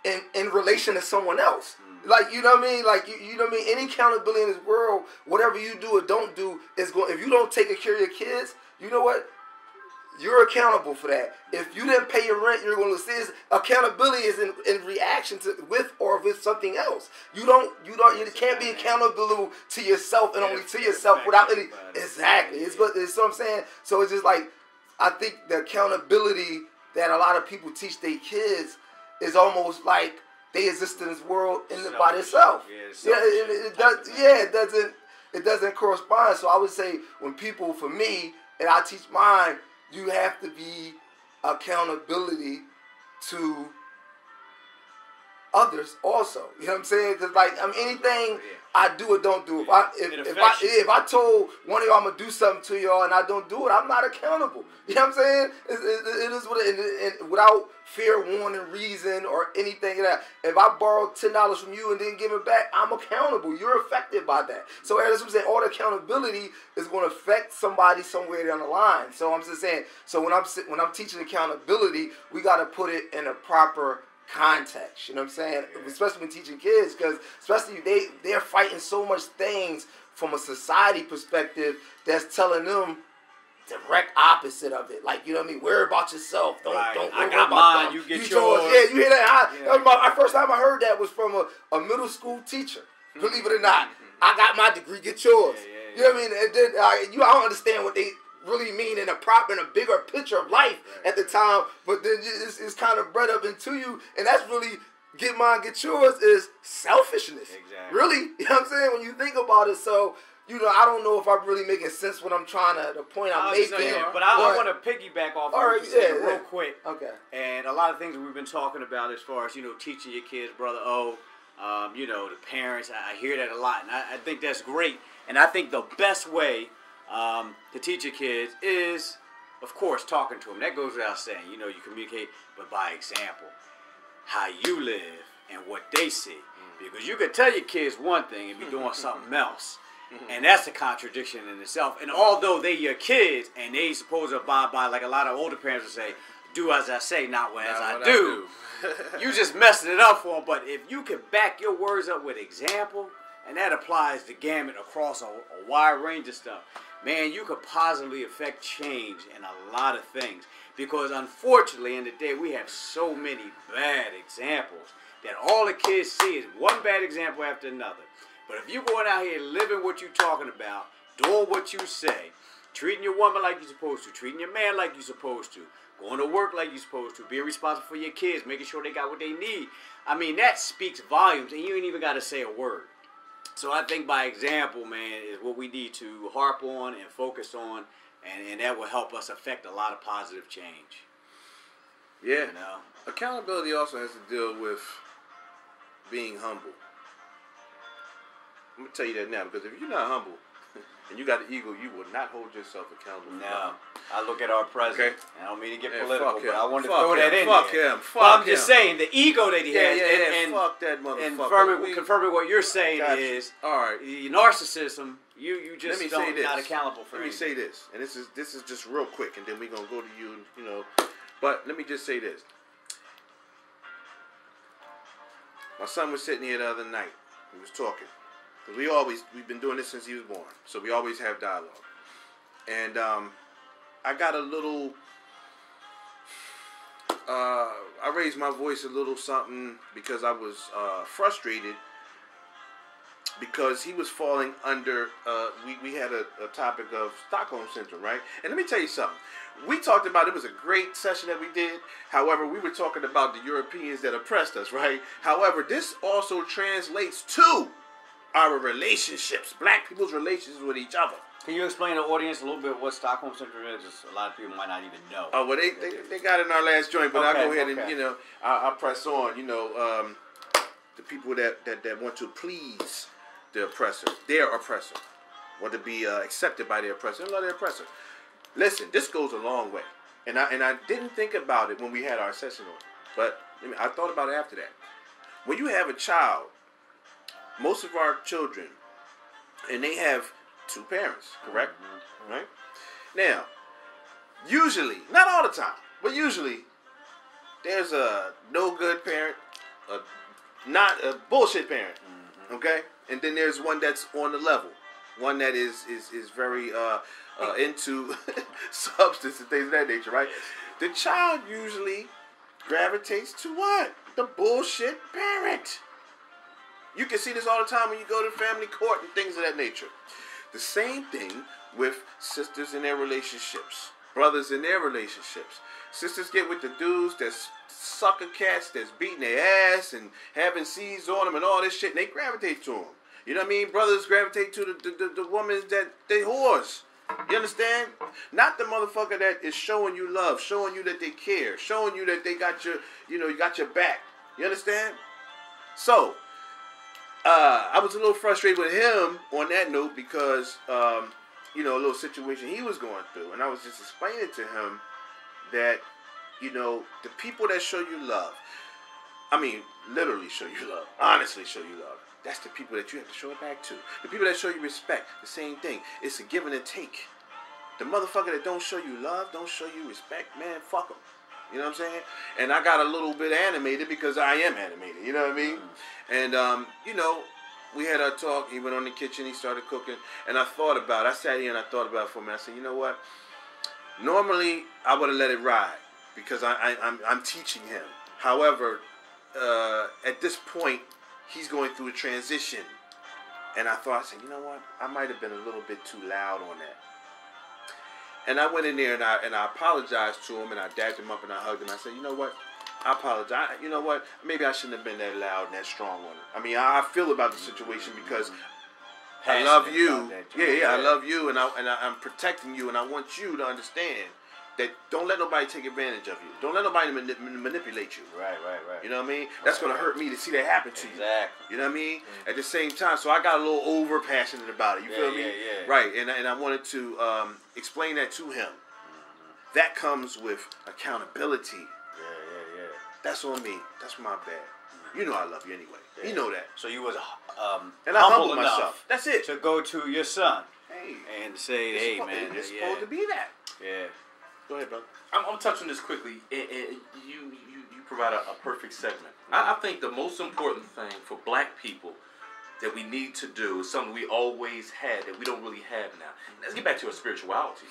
in relation to someone else. Like, you know what I mean? Like, you know what I mean? Any accountability in this world, whatever you do or don't do, is going. If you don't take care of your kids, you know what? You're accountable for that. If you didn't pay your rent, you're going to lose. Accountability is in reaction to with something else. You can't be accountable to yourself and only to yourself without any. Exactly. It's what I'm saying. So it's just like, I think the accountability that a lot of people teach their kids is almost like they exist in this world by themselves. It doesn't correspond. So I would say when people, for me, and I teach mine, you have to be accountability to others also. You know what I'm saying? Because, like, I mean, anything I do or don't do, if I told one of y'all I'm gonna do something to y'all and I don't do it, I'm not accountable. You know what I'm saying? It is what it, without fair warning, reason, or anything like that. If I borrowed $10 from you and didn't give it back, I'm accountable. You're affected by that. So as I'm saying, all the accountability is going to affect somebody somewhere down the line. So I'm just saying. So when I'm teaching accountability, we got to put it in a proper context. You know what I'm saying? Especially when teaching kids, because especially they're fighting so much things from a society perspective that's telling them direct opposite of it. Like, you know what I mean? Worry about yourself. Don't I got mine. You get yours. Yeah, you hear that? That was my first time I heard that was from a middle school teacher. Believe it or not, I got my degree. Get yours. You know what I mean? And then, I don't understand what they really mean in a bigger picture of life at the time. But then it's kind of bred up into you, and that's really get mine, get yours is selfishness. Exactly. Really, you know what I'm saying? When you think about it, so. I don't know if I'm really making sense what I'm trying to, the point I'm making. But I want to piggyback off of what you said real quick. Okay. And a lot of things that we've been talking about as far as, teaching your kids, Brother O, the parents, I hear that a lot. And I think that's great. And I think the best way to teach your kids is, of course, talking to them. That goes without saying. You communicate, but by example. How you live and what they see. Because you could tell your kids one thing and be doing something else. And that's a contradiction in itself. And although they your kids and they supposed to abide by, like a lot of older parents would say, do as I say, not as I do. You just messing it up for them. But if you can back your words up with example, and that applies the gamut across a wide range of stuff, man, you could positively affect change in a lot of things. Because unfortunately, in the day, we have so many bad examples that all the kids see is one bad example after another. But if you're going out here living what you're talking about, doing what you say, treating your woman like you're supposed to, treating your man like you're supposed to, going to work like you're supposed to, being responsible for your kids, making sure they got what they need, I mean, that speaks volumes, and you ain't even got to say a word. So I think by example, man, is what we need to harp on and focus on, and that will help us affect a lot of positive change. Yeah. Accountability also has to deal with being humble. I'm going to tell you that now, because if you're not humble and you got the ego, you will not hold yourself accountable. No. I look at our president. Okay. I don't mean to get political, but I want to Fuck throw him. that in Fuck there. him. Fuck Well, I'm him. just saying, the ego that he has. And fuck that motherfucker. And confirming what you're saying is, all right, narcissism, you just not accountable for Let me say this, and this is just real quick, and then we're going to go to you, But let me just say this. My son was sitting here the other night. We was talking. We've been doing this since he was born. So we always have dialogue. And I got a little, I raised my voice a little something because I was frustrated because he was falling under, we had a topic of Stockholm Syndrome, right? And let me tell you something. We talked about, it was a great session that we did. However, we were talking about the Europeans that oppressed us, right? However, this also translates to our relationships, black people's relationships with each other. Can you explain to the audience a little bit what Stockholm Syndrome is? A lot of people might not even know. Oh, well, they got it in our last joint, but I'll go ahead and, I'll press on. The people that want to please the oppressor, their oppressor, want to be accepted by their oppressor, and love their oppressor. Listen, this goes a long way. And I didn't think about it when we had our session on it, but I thought about it after that. When you have a child, most of our children, and they have two parents, correct? Mm-hmm. Right? Now, usually, not all the time, but usually, there's a no good parent, not a bullshit parent, okay? And then there's one that's on the level, one that is very into substance and things of that nature, right? The child usually gravitates to what? The bullshit parent. You can see this all the time when you go to family court and things of that nature. The same thing with sisters in their relationships, brothers in their relationships. Sisters get with the dudes that's sucker cats, that's beating their ass and having seeds on them and all this shit, and they gravitate to them. You know what I mean? Brothers gravitate to the women that they whores. You understand? Not the motherfucker that is showing you love, showing you that they care, showing you that they got your, you got your back. You understand? So, I was a little frustrated with him on that note because, a little situation he was going through. And I was just explaining to him that, the people that show you love, I mean, literally show you love, honestly show you love, that's the people that you have to show it back to. The people that show you respect, the same thing. It's a give and a take. The motherfucker that don't show you love, don't show you respect, man, fuck them. You know what I'm saying? And I got a little bit animated because I am animated. You know what I mean? And, we had our talk. He went on the kitchen. He started cooking. And I sat here and I thought about it for a minute. I said, you know what? Normally, I would have let it ride because I'm teaching him. However, at this point, he's going through a transition. And I said, you know what? I might have been a little bit too loud on that. And I went in there and I apologized to him and I dapped him up and I hugged him. I said, you know what? I apologize. You know what? Maybe I shouldn't have been that loud and that strong on it. I mean, I feel about the situation because I love passionate you. about that, John. Yeah, I love you, and I'm protecting you, and I want you to understand that don't let nobody take advantage of you. Don't let nobody manipulate you. Right. You know what I mean? That's gonna hurt me to see that happen to you. Exactly. You know what I mean? At the same time, so I got a little over passionate about it. You feel me? Yeah. Right, and I wanted to explain that to him. That comes with accountability. Yeah. That's on me. That's my bad. You know I love you anyway. You know that. So you was And I humble humbled enough myself. That's it. to go to your son Hey, and say, hey, man, it's supposed to be that. Yeah. Go ahead, brother. I'm touching this quickly, and you provide a perfect segment. I think the most important thing for black people that we need to do is something we always had that we don't really have now. Let's get back to our spirituality.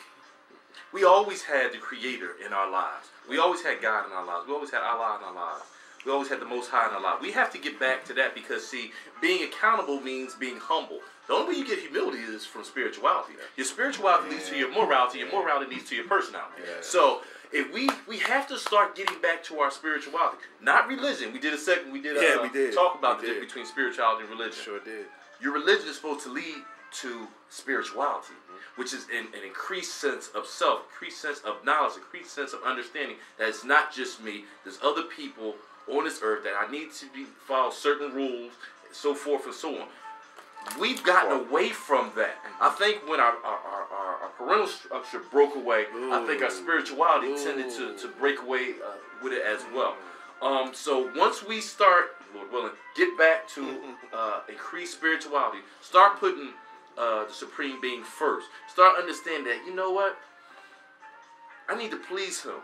We always had the Creator in our lives. We always had God in our lives. We always had Allah in our lives. We always had the Most High in our lives. We have to get back to that because, see, being accountable means being humble. The only way you get humility is from spirituality. Your spirituality leads to your morality leads to your personality. So if we have to start getting back to our spirituality, not religion. We did a segment. We did talk about the difference between spirituality and religion. Sure did. Your religion is supposed to lead to spirituality, which is an increased sense of self, increased sense of knowledge, increased sense of understanding that it's not just me. There's other people on this earth that I need to follow certain rules, so forth and so on. We've gotten away from that. I think when our parental structure broke away, I think our spirituality tended to break away with it as well. So once we start, Lord willing, get back to increased spirituality, start putting the Supreme Being first, start understanding that, you know what, I need to please Him.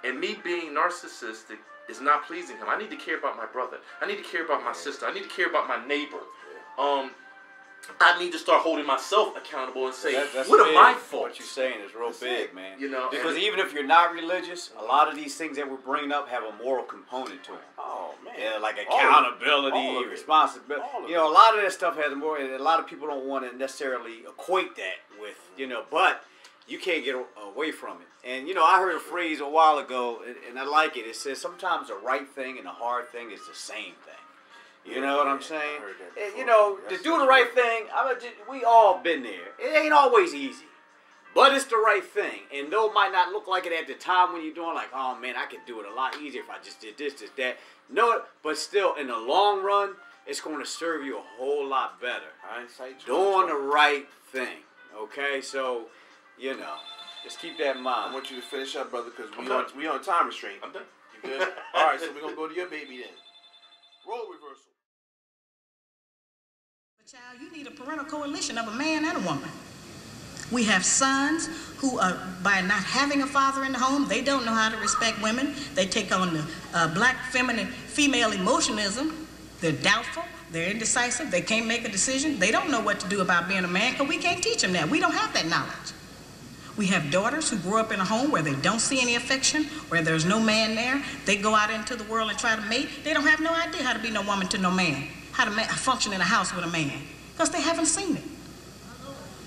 And me being narcissistic is not pleasing Him. I need to care about my brother. I need to care about my sister. I need to care about my neighbor. I need to start holding myself accountable and say, That's what are my big. faults? What you're saying is real big, man. You know, because even if you're not religious, a lot of these things that we're bringing up have a moral component to them. Oh man. Yeah, like accountability, all of it. responsibility. You know, a lot of that stuff has more, and a lot of people don't want to necessarily equate that with, but you can't get away from it. And, I heard a phrase a while ago, and I like it. It says sometimes the right thing and the hard thing is the same thing. You know what I'm saying? I heard that And, before. to do the right thing, we all been there. It ain't always easy. But it's the right thing. And though it might not look like it at the time when you're doing like, oh man, I could do it a lot easier if I just did this, that. No, but still, in the long run, it's going to serve you a whole lot better. Doing the right thing. Okay? So, just keep that in mind. I want you to finish up, brother, because we on time restraint. I'm done. You good? All right, so we're going to go to your baby then. Role reversal. Child, you need a parental coalition of a man and a woman. We have sons who are, by not having a father in the home, they don't know how to respect women. They take on the black female emotionalism. They're doubtful. They're indecisive. They can't make a decision. They don't know what to do about being a man because we can't teach them that. We don't have that knowledge. We have daughters who grow up in a home where they don't see any affection, where there's no man there. They go out into the world and try to mate. They don't have no idea how to be no woman to no man, how to function in a house with a man, because they haven't seen it.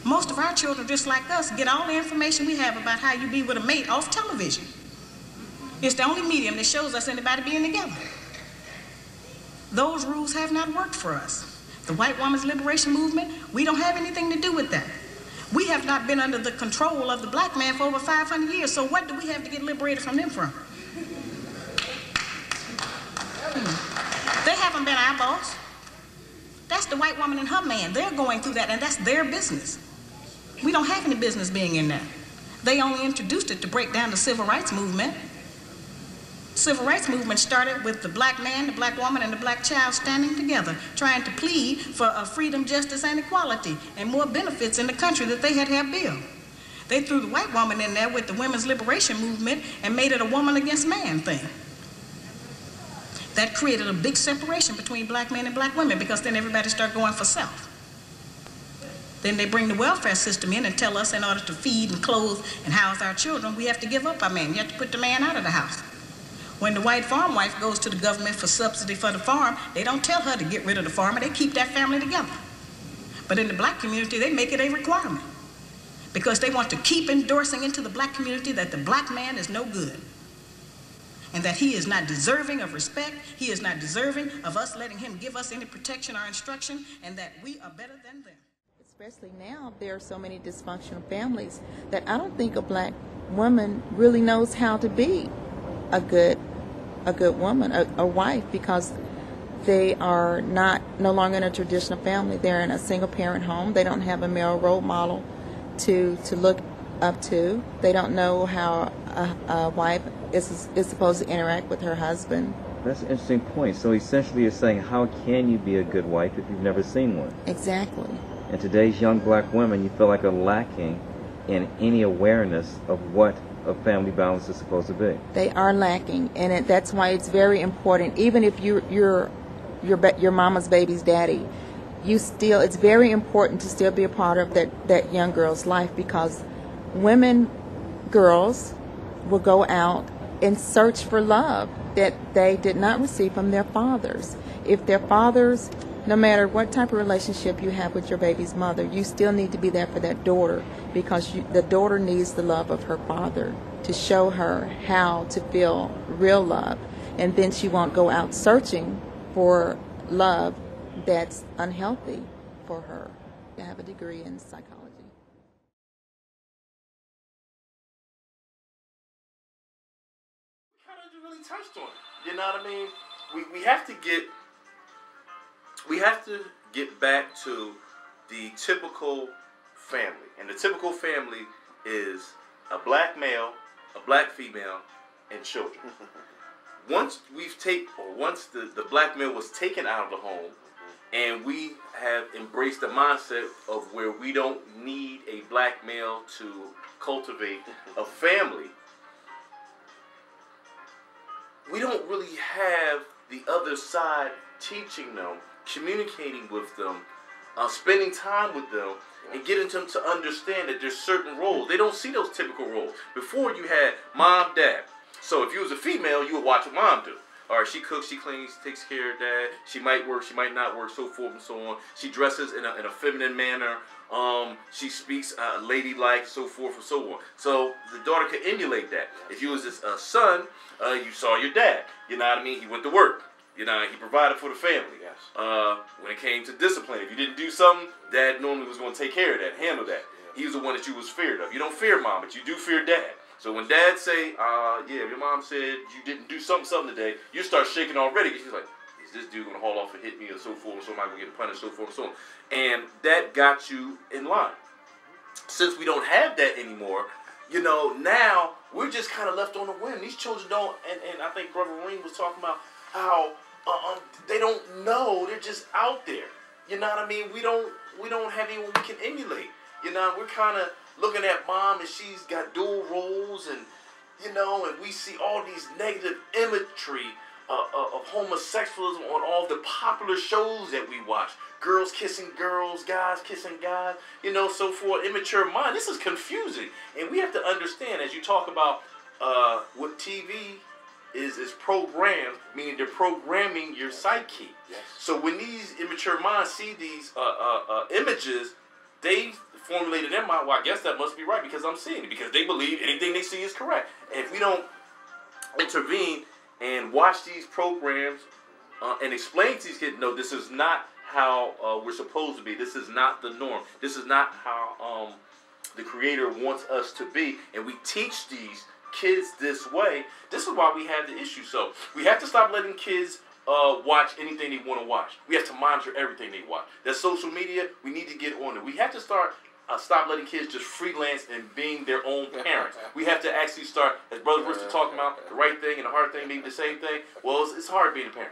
Most of our children, just like us, get all the information we have about how you be with a mate off television. It's the only medium that shows us anybody being together. Those rules have not worked for us. The white woman's liberation movement, we don't have anything to do with that. We have not been under the control of the black man for over 500 years, so what do we have to get liberated from them from? They haven't been our boss. That's the white woman and her man. They're going through that, and that's their business. We don't have any business being in that. They only introduced it to break down the civil rights movement. Civil rights movement started with the black man, the black woman, and the black child standing together, trying to plead for freedom, justice, and equality, and more benefits in the country that they had built. They threw the white woman in there with the women's liberation movement and made it a woman against man thing. That created a big separation between black men and black women because then everybody started going for self. Then they bring the welfare system in and tell us in order to feed and clothe and house our children, we have to give up our man. You have to put the man out of the house. When the white farm wife goes to the government for subsidy for the farm, they don't tell her to get rid of the farmer, they keep that family together. But in the black community, they make it a requirement because they want to keep endorsing into the black community that the black man is no good and that he is not deserving of respect, he is not deserving of us letting him give us any protection or instruction, and that we are better than them. It's Especially now, there are so many dysfunctional families that I don't think a black woman really knows how to be a good woman, a wife, because they are no longer in a traditional family. They're in a single parent home. They don't have a male role model to look up to. They don't know how a wife is supposed to interact with her husband. That's an interesting point. So essentially you're saying, how can you be a good wife if you've never seen one? Exactly. And today's young black women, you feel like, are lacking in any awareness of what a family balance is supposed to be. They are lacking, and that's why it's very important. Even if you're your mama's baby's daddy, it's very important to still be a part of that young girl's life, because girls will go out and search for love that they did not receive from their fathers. If their fathers, no matter what type of relationship you have with your baby's mother, you still need to be there for that daughter, because the daughter needs the love of her father to show her how to feel real love. And then she won't go out searching for love that's unhealthy for her. I have a degree in psychology. Kind of really touched on it. You know what I mean? We have to get back to the typical family, and the typical family is a black male, a black female, and children. Once the black male was taken out of the home, and we have embraced the mindset of where we don't need a black male to cultivate a family, we don't really have the other side teaching them, communicating with them, spending time with them, and getting them to understand that there's certain roles. They don't see those typical roles. Before, you had mom, dad. So if you was a female, you would watch what mom do. All right, she cooks, she cleans, takes care of dad. She might work, she might not work, so forth and so on. She dresses in a feminine manner. She speaks ladylike, so forth and so on. So the daughter could emulate that. If you was a son, you saw your dad. You know what I mean? He went to work. You know, he provided for the family. Yes. When it came to discipline, if you didn't do something, dad normally was going to take care of that, handle that. He was the one that you was feared of. You don't fear mom, but you do fear dad. So when dad say, yeah, your mom said you didn't do something today, you start shaking already, because she's like, is this dude going to haul off and hit me, and so forth, and so am I going to get punished, so forth and so on. And that got you in line. Since we don't have that anymore, you know, now we're just kind of left on the whim. These children don't, and I think Brother Reen was talking about how they don't know. They're just out there. You know what I mean? We don't have anyone we can emulate. You know, we're kind of looking at mom, and she's got dual roles, and you know, and we see all these negative imagery of homosexualism on all the popular shows that we watch. Girls kissing girls, guys kissing guys, you know, so for an immature mind, this is confusing. And we have to understand, as you talk about what TV is programmed, meaning they're programming your psyche. Yes. So when these immature minds see these images, they formulated in their mind, well, I guess that must be right because I'm seeing it, because they believe anything they see is correct. And if we don't intervene and watch these programs and explain to these kids, no, this is not how we're supposed to be. This is not the norm. This is not how the Creator wants us to be. And we teach these kids this way. This is why we have the issue. So we have to stop letting kids watch anything they want to watch. We have to monitor everything they watch. That social media, we need to get on it. We have to start stop letting kids just freelance and being their own parents. We have to actually start, as Brother Rich was talking about, the right thing and the hard thing being the same thing. Well, it's hard being a parent,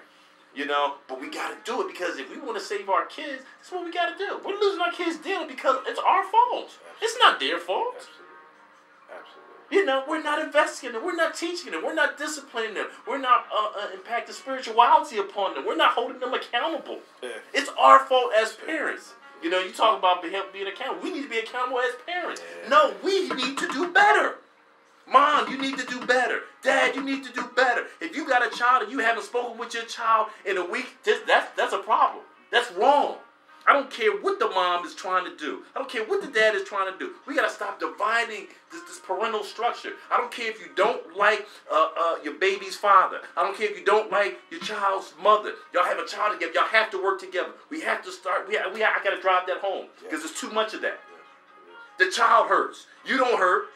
you know, but we got to do it, because if we want to save our kids, that's what we got to do. We're losing our kids dearly because it's our fault. It's not their fault. Absolutely. You know, we're not investing in them. We're not teaching them. We're not disciplining them. We're not impacting spirituality upon them. We're not holding them accountable. Yeah. It's our fault as parents. You know, you talk about being accountable. We need to be accountable as parents. Yeah. No, we need to do better. Mom, you need to do better. Dad, you need to do better. If you got a child and you haven't spoken with your child in a week, that's a problem. That's wrong. I don't care what the mom is trying to do. I don't care what the dad is trying to do. We got to stop dividing this parental structure. I don't care if you don't like your baby's father. I don't care if you don't like your child's mother. Y'all have a child together. Y'all have to work together. We have to start. I got to drive that home because there's too much of that. The child hurts. You don't hurt.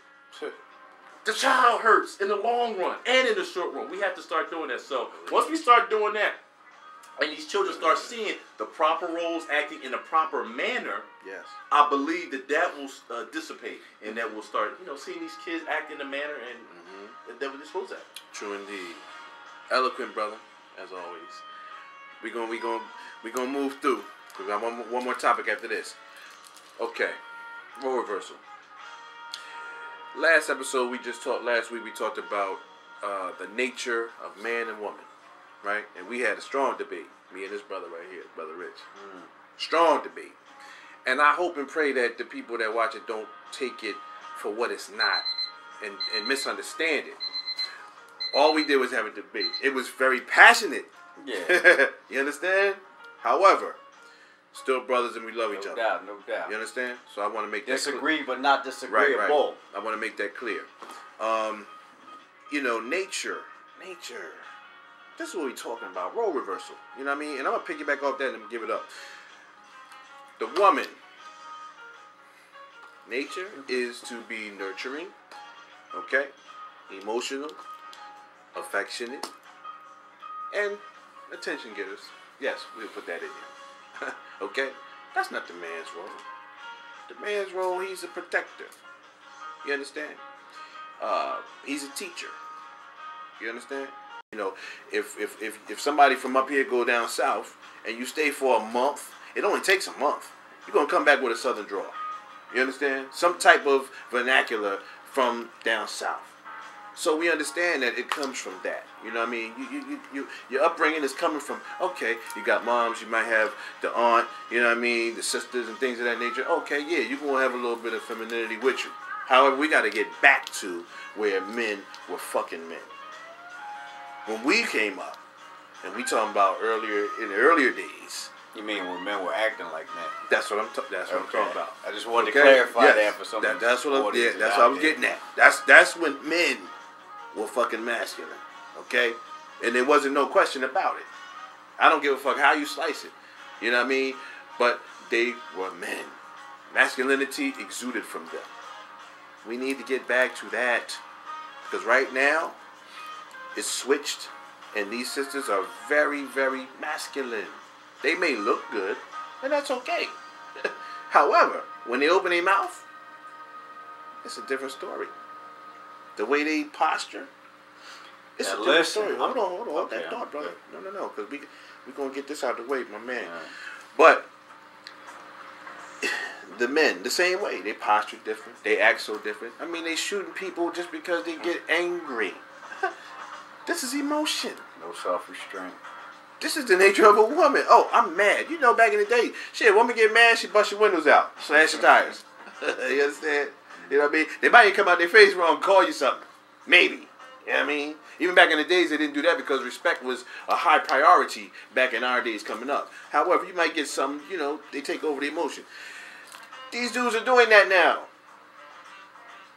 The child hurts in the long run and in the short run. We have to start doing that. So once we start doing that, and these children start seeing the proper roles acting in a proper manner, yes, I believe that will dissipate, and that will start, seeing these kids act in a manner and that we're supposed to act. True indeed. Eloquent, brother, as always. We gonna move through. We got one more topic after this. Okay, role reversal. Last week we talked about the nature of man and woman. Right? And we had a strong debate. Me and this brother right here, Brother Rich. Strong debate. And I hope and pray that the people that watch it don't take it for what it's not and misunderstand it. All we did was have a debate. It was very passionate. Yeah. You understand? However, still brothers and we love each other. No doubt. You understand? So I want to make that disagree, but not disagreeable. Right. I want to make that clear. Nature. This is what we're talking about. Role reversal. You know what I mean? And I'm going to piggyback off that and give it up. The woman. Nature is to be nurturing. Okay? Emotional. Affectionate. And attention getters. Yes, we'll put that in there. Okay? That's not the man's role. The man's role, he's a protector. You understand? He's a teacher. You understand? If somebody from up here go down south and you stay for a month, it only takes a month. You're going to come back with a southern drawl. You understand? Some type of vernacular from down south. So we understand that it comes from that. You know what I mean? Your upbringing is coming from, okay, you got moms, you might have the aunt, you know what I mean, the sisters and things of that nature. Okay, yeah, you're going to have a little bit of femininity with you. However, we got to get back to where men were fucking men. When we came up, and we talking about in the earlier days. You mean when men were acting like men? That's what I'm talking about. I just wanted to clarify that for some. That's what I was getting at. That's when men were fucking masculine. Okay, and there wasn't no question about it. I don't give a fuck how you slice it. You know what I mean? But they were men. Masculinity exuded from them. We need to get back to that because right now. It's switched, and these sisters are very, very masculine. They may look good, and that's okay. However, when they open their mouth, it's a different story. The way they posture, it's a different story. Hold on, that thought, brother. No, because we're going to get this out of the way, my man. But the men, the same way. They posture different. They act so different. I mean, they shooting people just because they get angry. This is emotion. No self-restraint. This is the nature of a woman. Oh, I'm mad. Back in the day, shit, woman get mad, she bust your windows out, slash your tires. You understand? You know what I mean? They might even come out their face wrong and call you something. Maybe. You know what I mean? Even back in the days, they didn't do that because respect was a high priority back in our days coming up. However, you might get some, they take over the emotion. These dudes are doing that now.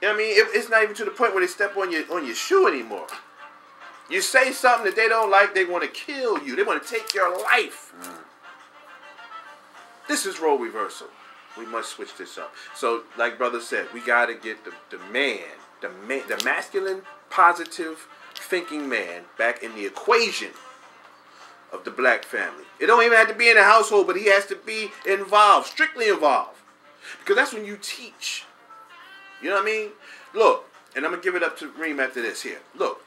You know what I mean? It's not even to the point where they step on your shoe anymore. You say something that they don't like, they want to kill you. They want to take your life. This is role reversal. We must switch this up. So, like brother said, we got to get the masculine, positive, thinking man back in the equation of the black family. It don't even have to be in a household, but he has to be involved, strictly involved. Because that's when you teach. You know what I mean? Look, and I'm going to give it up to Reem after this here. Look.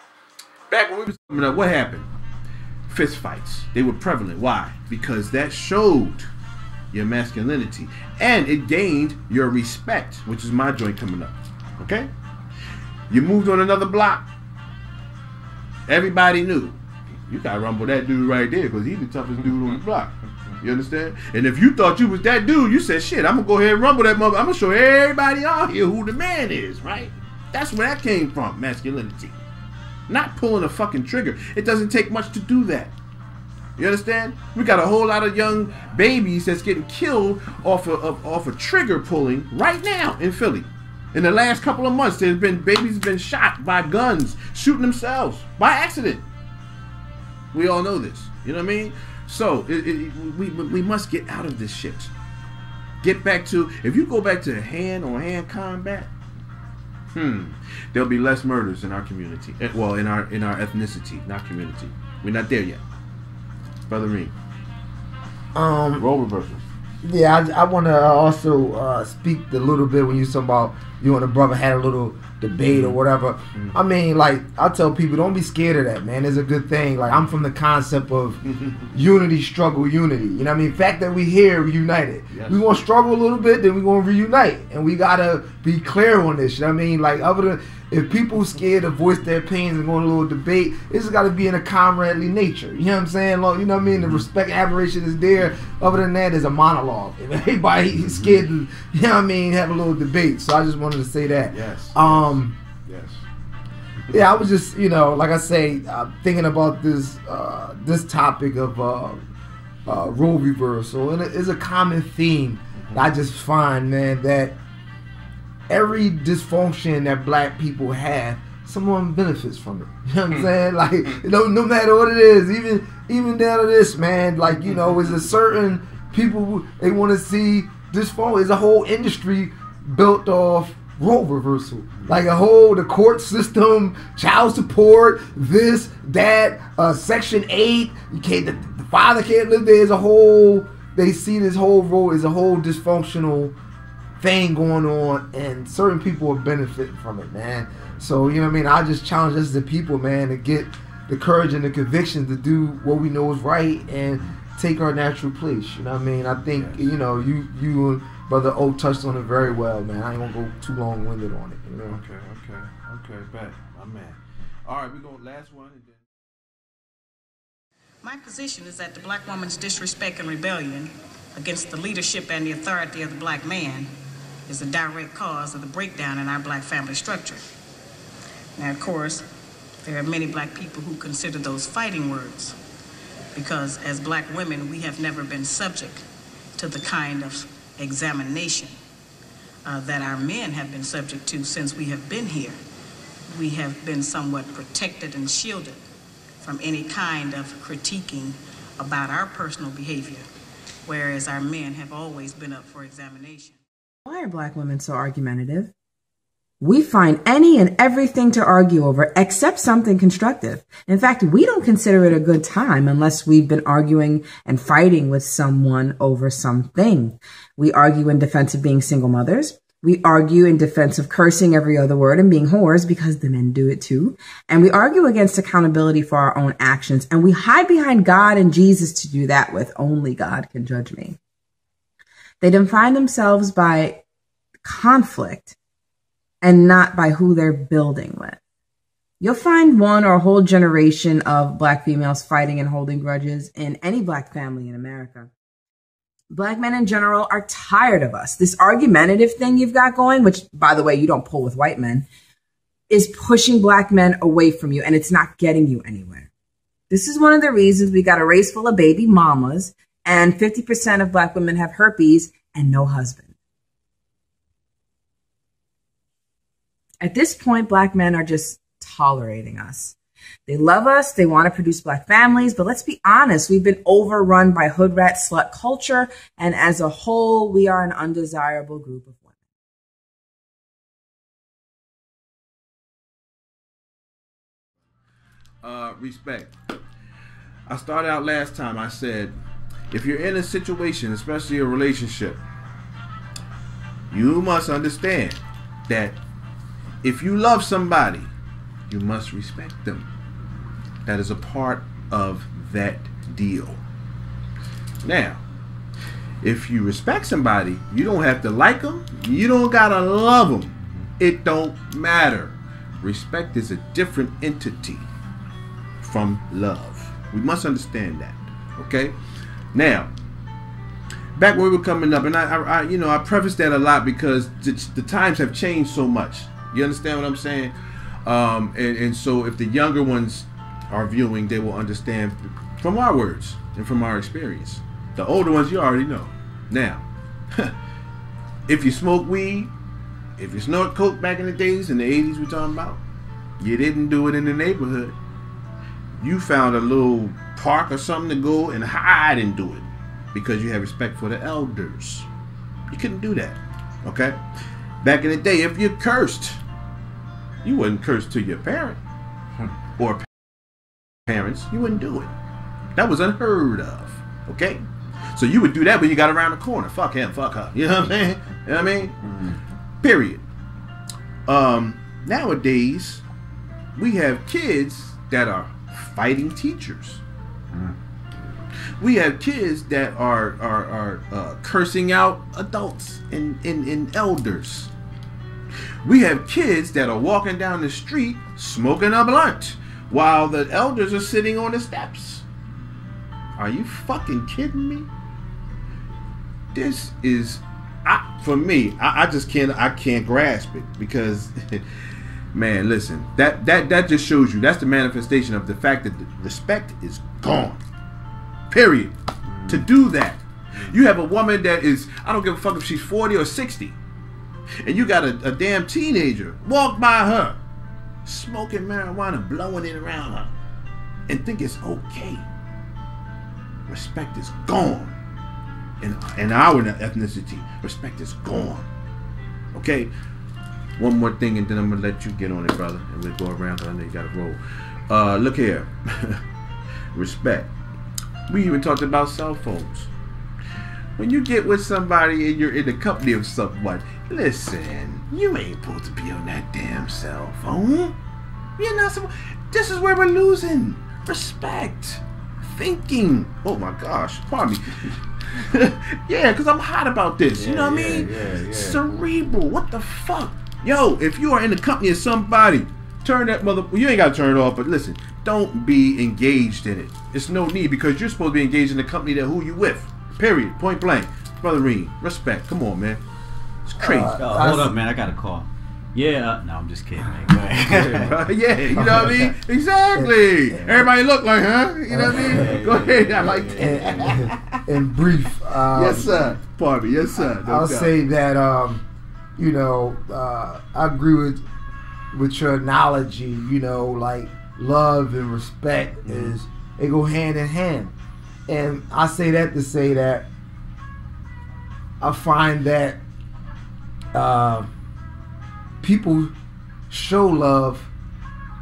Back when we was coming up, what happened? Fist fights. They were prevalent. Why? Because that showed your masculinity. And it gained your respect, which is my joint coming up. Okay? You moved on another block. Everybody knew. You gotta rumble that dude right there because he's the toughest dude on the block. You understand? And if you thought you was that dude, you said, shit, I'm gonna go ahead and rumble that mother. I'm gonna show everybody out here who the man is, right? That's where that came from, masculinity. Not pulling a fucking trigger. It doesn't take much to do that. You understand? We got a whole lot of young babies that's getting killed off of trigger pulling right now in Philly. In the last couple of months, there's been babies been shot by guns, shooting themselves by accident. We all know this. You know what I mean? So we must get out of this shit. Get back to, if you go back to hand-on-hand combat, there'll be less murders in our community. Well, in our ethnicity, not community. We're not there yet. Brother Reed. Role reversals. Yeah, I want to also speak a little bit when you talking about you and the brother had a little debate or whatever. I mean, like, I tell people, don't be scared of that, man. It's a good thing. Like, I'm from the concept of unity, struggle, unity. You know what I mean? The fact that we here, we united. Yes. We going to struggle a little bit, then we going to reunite. And we got to be clear on this. You know what I mean? Like, other than, if people scared to voice their opinions and go in a little debate, it's got to be in a comradely nature. You know what I'm saying? Like, you know what I mean? The respect and admiration is there. Other than that, there's a monologue. If everybody's scared to, you know what I mean, have a little debate. So I just wanted to say that. Yes. Yes. Yeah, I was just, you know, like I say, thinking about this this topic of role reversal, and it's a common theme that I just find, man, that every dysfunction that black people have, someone benefits from it. You know what I'm saying? Like, no matter what it is, even down to this, man, like, you know, it's a certain people, they want to see dysfunction. It's a whole industry built off role reversal. Like the court system, child support, this, that, Section 8, you can't, the father can't live there. There's a whole, they see this whole role as a whole dysfunctional thing going on, and certain people are benefiting from it, man. So, you know what I mean? I just challenge us as a people, man, to get the courage and the conviction to do what we know is right and take our natural place. You know what I mean? I think, you know, you and Brother O touched on it very well, man. I ain't gonna go too long-winded on it, you know? Okay, bet, my man. All right, we go last one. And then... My position is that the black woman's disrespect and rebellion against the leadership and the authority of the black man is a direct cause of the breakdown in our black family structure. Now, of course, there are many black people who consider those fighting words, because as black women, we have never been subject to the kind of examination that our men have been subject to since we have been here. We have been somewhat protected and shielded from any kind of critiquing about our personal behavior, whereas our men have always been up for examination. Why are black women so argumentative? We find any and everything to argue over except something constructive. In fact, we don't consider it a good time unless we've been arguing and fighting with someone over something. We argue in defense of being single mothers. We argue in defense of cursing every other word and being whores because the men do it too. And we argue against accountability for our own actions. And we hide behind God and Jesus to do that with. Only God can judge me. They define themselves by conflict and not by who they're building with. You'll find one or a whole generation of black females fighting and holding grudges in any black family in America. Black men in general are tired of us. This argumentative thing you've got going, which, by the way, you don't pull with white men, is pushing black men away from you, and it's not getting you anywhere. This is one of the reasons we got a race full of baby mamas, and 50% of black women have herpes and no husband. At this point, black men are just tolerating us. They love us. They want to produce black families. But let's be honest, we've been overrun by hood rat slut culture. And as a whole, we are an undesirable group of women. Respect. I started out last time, I said, if you're in a situation, especially a relationship, you must understand that if you love somebody, you must respect them. That is a part of that deal. Now, if you respect somebody, you don't have to like them. You don't gotta love them. It don't matter. Respect is a different entity from love. We must understand that. Okay? Now, back when we were coming up, and I preface that a lot because the times have changed so much. You understand what I'm saying? And so if the younger ones are viewing, they will understand from our words and from our experience. The older ones, you already know. Now, if you smoke weed, if you snort coke back in the days, in the 80s we're talking about, you didn't do it in the neighborhood. You found a little park or something to go and hide and do it because you have respect for the elders. You couldn't do that, okay? Back in the day, if you cursed, you wouldn't curse to your parent or parents. You wouldn't do it. That was unheard of, okay? So you would do that when you got around the corner. Fuck him, fuck her. You know what I'm saying? You know what I mean? Period. Nowadays, we have kids that are fighting teachers. We have kids that are cursing out adults and elders. We have kids that are walking down the street smoking a blunt while the elders are sitting on the steps. Are you fucking kidding me? This is, for me, I just can't grasp it because, man, listen, that just shows you, that's the manifestation of the fact that the respect is gone. Period. To do that, you have a woman that is, I don't give a fuck if she's 40 or 60, and you got a damn teenager walk by her, smoking marijuana, blowing it around her, and think it's okay. Respect is gone. In our ethnicity, respect is gone. Okay? One more thing, and then I'm gonna let you get on it, brother, and we'll go around because I know you gotta roll. Look here. Respect. We even talked about cell phones. When you get with somebody and you're in the company of someone, listen, you ain't supposed to be on that damn cell phone. You're not supposed. This is where we're losing respect. Thinking. Oh my gosh, pardon me. Yeah, because I'm hot about this. You know what I mean? Yeah. Cerebral. What the fuck? Yo, if you are in the company of somebody, turn that mother. You ain't got to turn it off, but listen, don't be engaged in it. It's no need because you're supposed to be engaged in the company that who you with. Period. Point blank. Brother Reed, respect. Come on, man. It's crazy. Hold up, man. I got a call. Yeah. No, I'm just kidding, man. Go ahead. Yeah, you know what I mean? Exactly. Everybody look like, huh? You know what I mean? Go ahead. I like that. In brief. Yes, sir. Pardon me. Yes, sir. I'll say that, I agree with your analogy, like love and respect they go hand in hand. And I say that to say that I find that people show love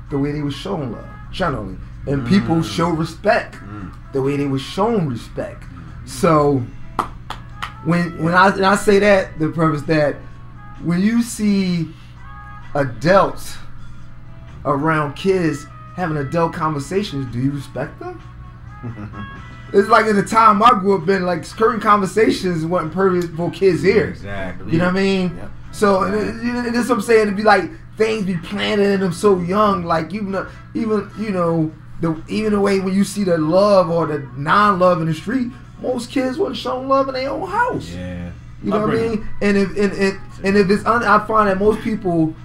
the way they were shown love, generally. And people show respect the way they were shown respect. So when I say that, the purpose that when you see adults around kids having adult conversations, do you respect them? It's like in the time I grew up in, like current conversations wasn't perfect for kids' ears. Exactly. You know what I mean? Yep. So and that's what I'm saying. To be like things be planted in them so young, like even the way when you see the love or the non-love in the street, most kids wasn't shown love in their own house. Yeah. You know what I mean? And if it's I find that most people,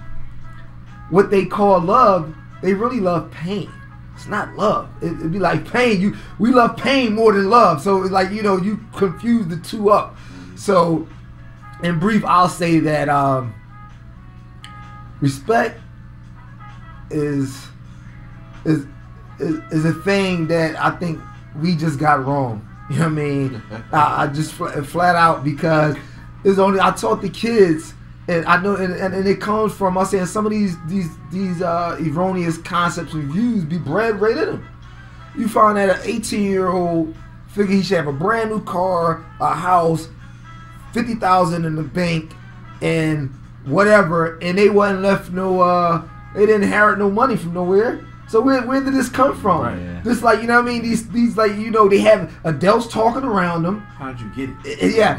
what they call love, they really love pain. It's not love. It'd be like pain. We love pain more than love. So it's like, you confuse the two up. So in brief, I'll say that respect is a thing that I think we just got wrong. You know what I mean? I just flat out, because I taught the kids, and I know, and it comes from us saying some of these erroneous concepts and views be bred right in them. You find that an 18-year-old figure he should have a brand new car, a house, $50,000 in the bank, and whatever, and they wasn't left they didn't inherit no money from nowhere. So where did this come from? Right, yeah. This, like, you know what I mean? These like, they have adults talking around them. How'd you get it? Yeah,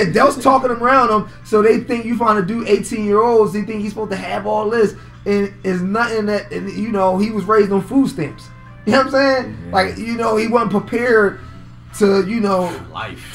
adults talking around them. So they think you find a dude 18-year-olds. They think he's supposed to have all this, and it's nothing that. And he was raised on food stamps. You know what I'm saying? Yeah. Like, he wasn't prepared to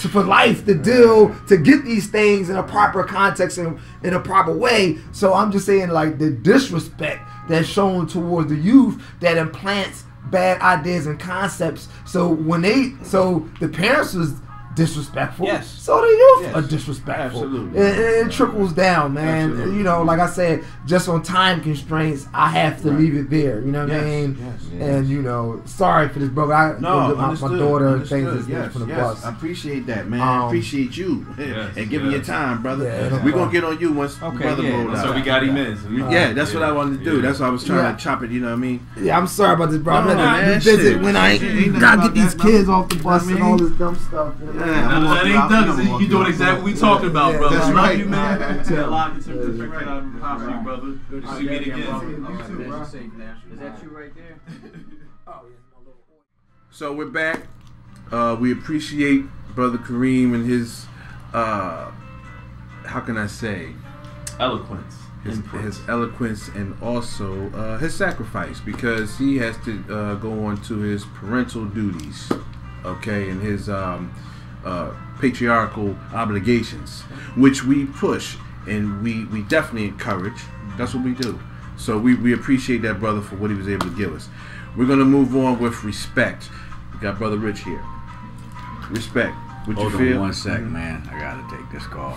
for life to deal to get these things in a proper context and in a proper way. So I'm just saying, like, the disrespect that's shown towards the youth that implants bad ideas and concepts. So the parents was disrespectful. Yes. So the youth Yes. are disrespectful. Absolutely. It trickles down, man. Absolutely. You know, like I said, just on time constraints, I have to leave it there. You know what I mean? Yes. And you know, sorry for this, brother. I No, my understood, daughter understood. things Yes, from the yes. bus. I appreciate that, man. I appreciate you and giving your time, brother. Yeah, We're gonna get on you once brother rolled out. So we got him in. So Yeah, that's what I wanted to do. That's why I was trying to chop it. You know what I mean? Yeah, I'm sorry about this, bro. I'm No, gonna man, visit shit. when I Shit, ain't nothing gotta about get these that, kids brother. off the bus and all this dumb stuff. You know? Yeah, That ain't done. You doing exactly what we talking about, brother. That's I love right. you, man. Yeah. Tell Lock it to the pops you, brother. Good to see you again. You too, bro. Is that you right there? So we're back. We appreciate Brother Kareem and his, how can I say, Eloquence. his eloquence and also his sacrifice, because he has to go on to his parental duties, okay, and his patriarchal obligations, which we push and we definitely encourage. That's what we do. So we appreciate that brother for what he was able to give us. We're going to move on with respect. We got Brother Rich here. Respect. What you Hold feel? on 1 sec, man. I gotta take this call.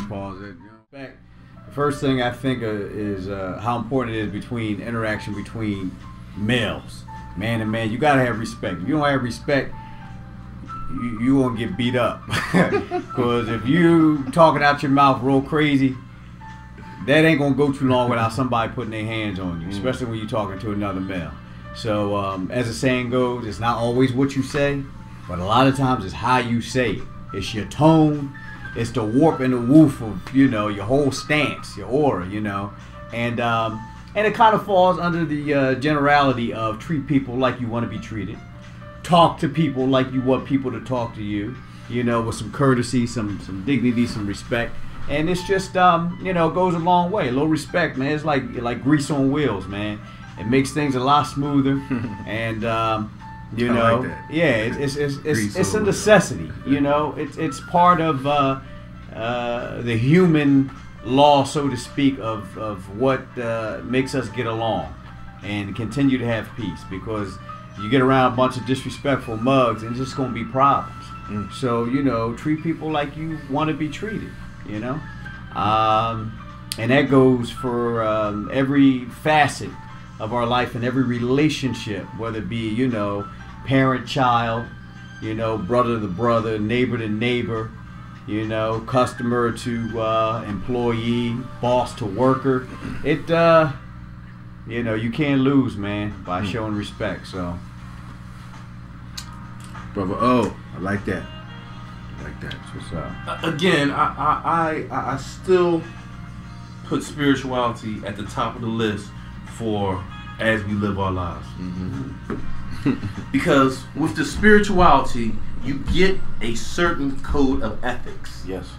Pause it. Respect. The first thing I think is how important it is between interaction between males, man and man. You gotta have respect. If you don't have respect, you gonna get beat up. Because if you talking out your mouth real crazy, that ain't gonna go too long without somebody putting their hands on you, especially when you're talking to another male. So as the saying goes, it's not always what you say, but a lot of times it's how you say it. It's your tone, it's the warp and the woof of, you know, your whole stance, your aura, you know. And it kind of falls under the generality of treat people like you want to be treated. Talk to people like you want people to talk to you, you know, with some courtesy, some dignity, some respect. And it's just, you know, it goes a long way. A little respect, man. It's like grease on wheels, man. It makes things a lot smoother. And, you know, like that. yeah, it's a necessity. You know, it's part of the human law, so to speak, of what makes us get along and continue to have peace. Because you get around a bunch of disrespectful mugs, and it's just going to be problems. So, you know, treat people like you want to be treated, you know. And that goes for every facet of our life and every relationship, whether it be, you know, parent-child, you know, brother to brother, neighbor to neighbor, you know, customer to employee, boss to worker. It, you know, you can't lose, man, by showing respect. So, Brother O, I like that. I like that. that's what's up. Again, I still put spirituality at the top of the list for as we live our lives. Because with the spirituality, you get a certain code of ethics. Yes.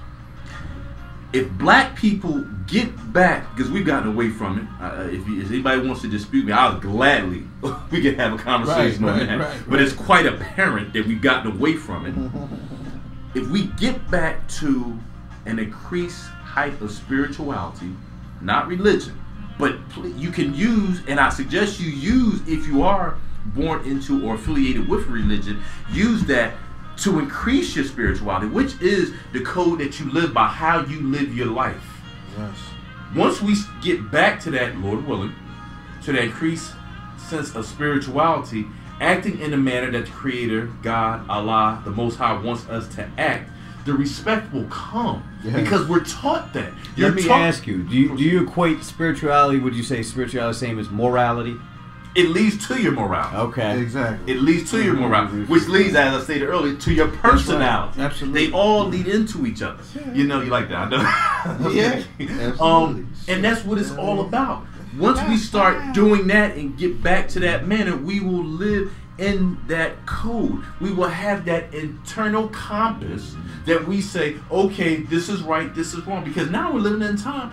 If black people get back, because we've gotten away from it, if anybody wants to dispute me, I'll gladly, we can have a conversation on that. But it's quite apparent that we've gotten away from it. If we get back to an increased height of spirituality, not religion, but you can use, and I suggest you use, if you are born into or affiliated with religion, use that to increase your spirituality, which is the code that you live by, how you live your life. Yes. Once we get back to that, Lord willing, to that increased sense of spirituality, acting in the manner that the Creator, God, Allah, the Most High wants us to act, the respect will come. Yes. Because we're taught that. Let me ask you, do you equate spirituality, would you say spirituality the same as morality? It leads to your morality. Okay. Exactly. It leads to your morality, which leads, as I stated earlier, to your personality. Right. Absolutely. They all lead into each other. You know, you like that, I know. Yeah. Absolutely. And that's what it's all about. Once we start doing that and get back to that manner, we will live in that code. We will have that internal compass that we say, okay, this is right, this is wrong. Because now we're living in a time,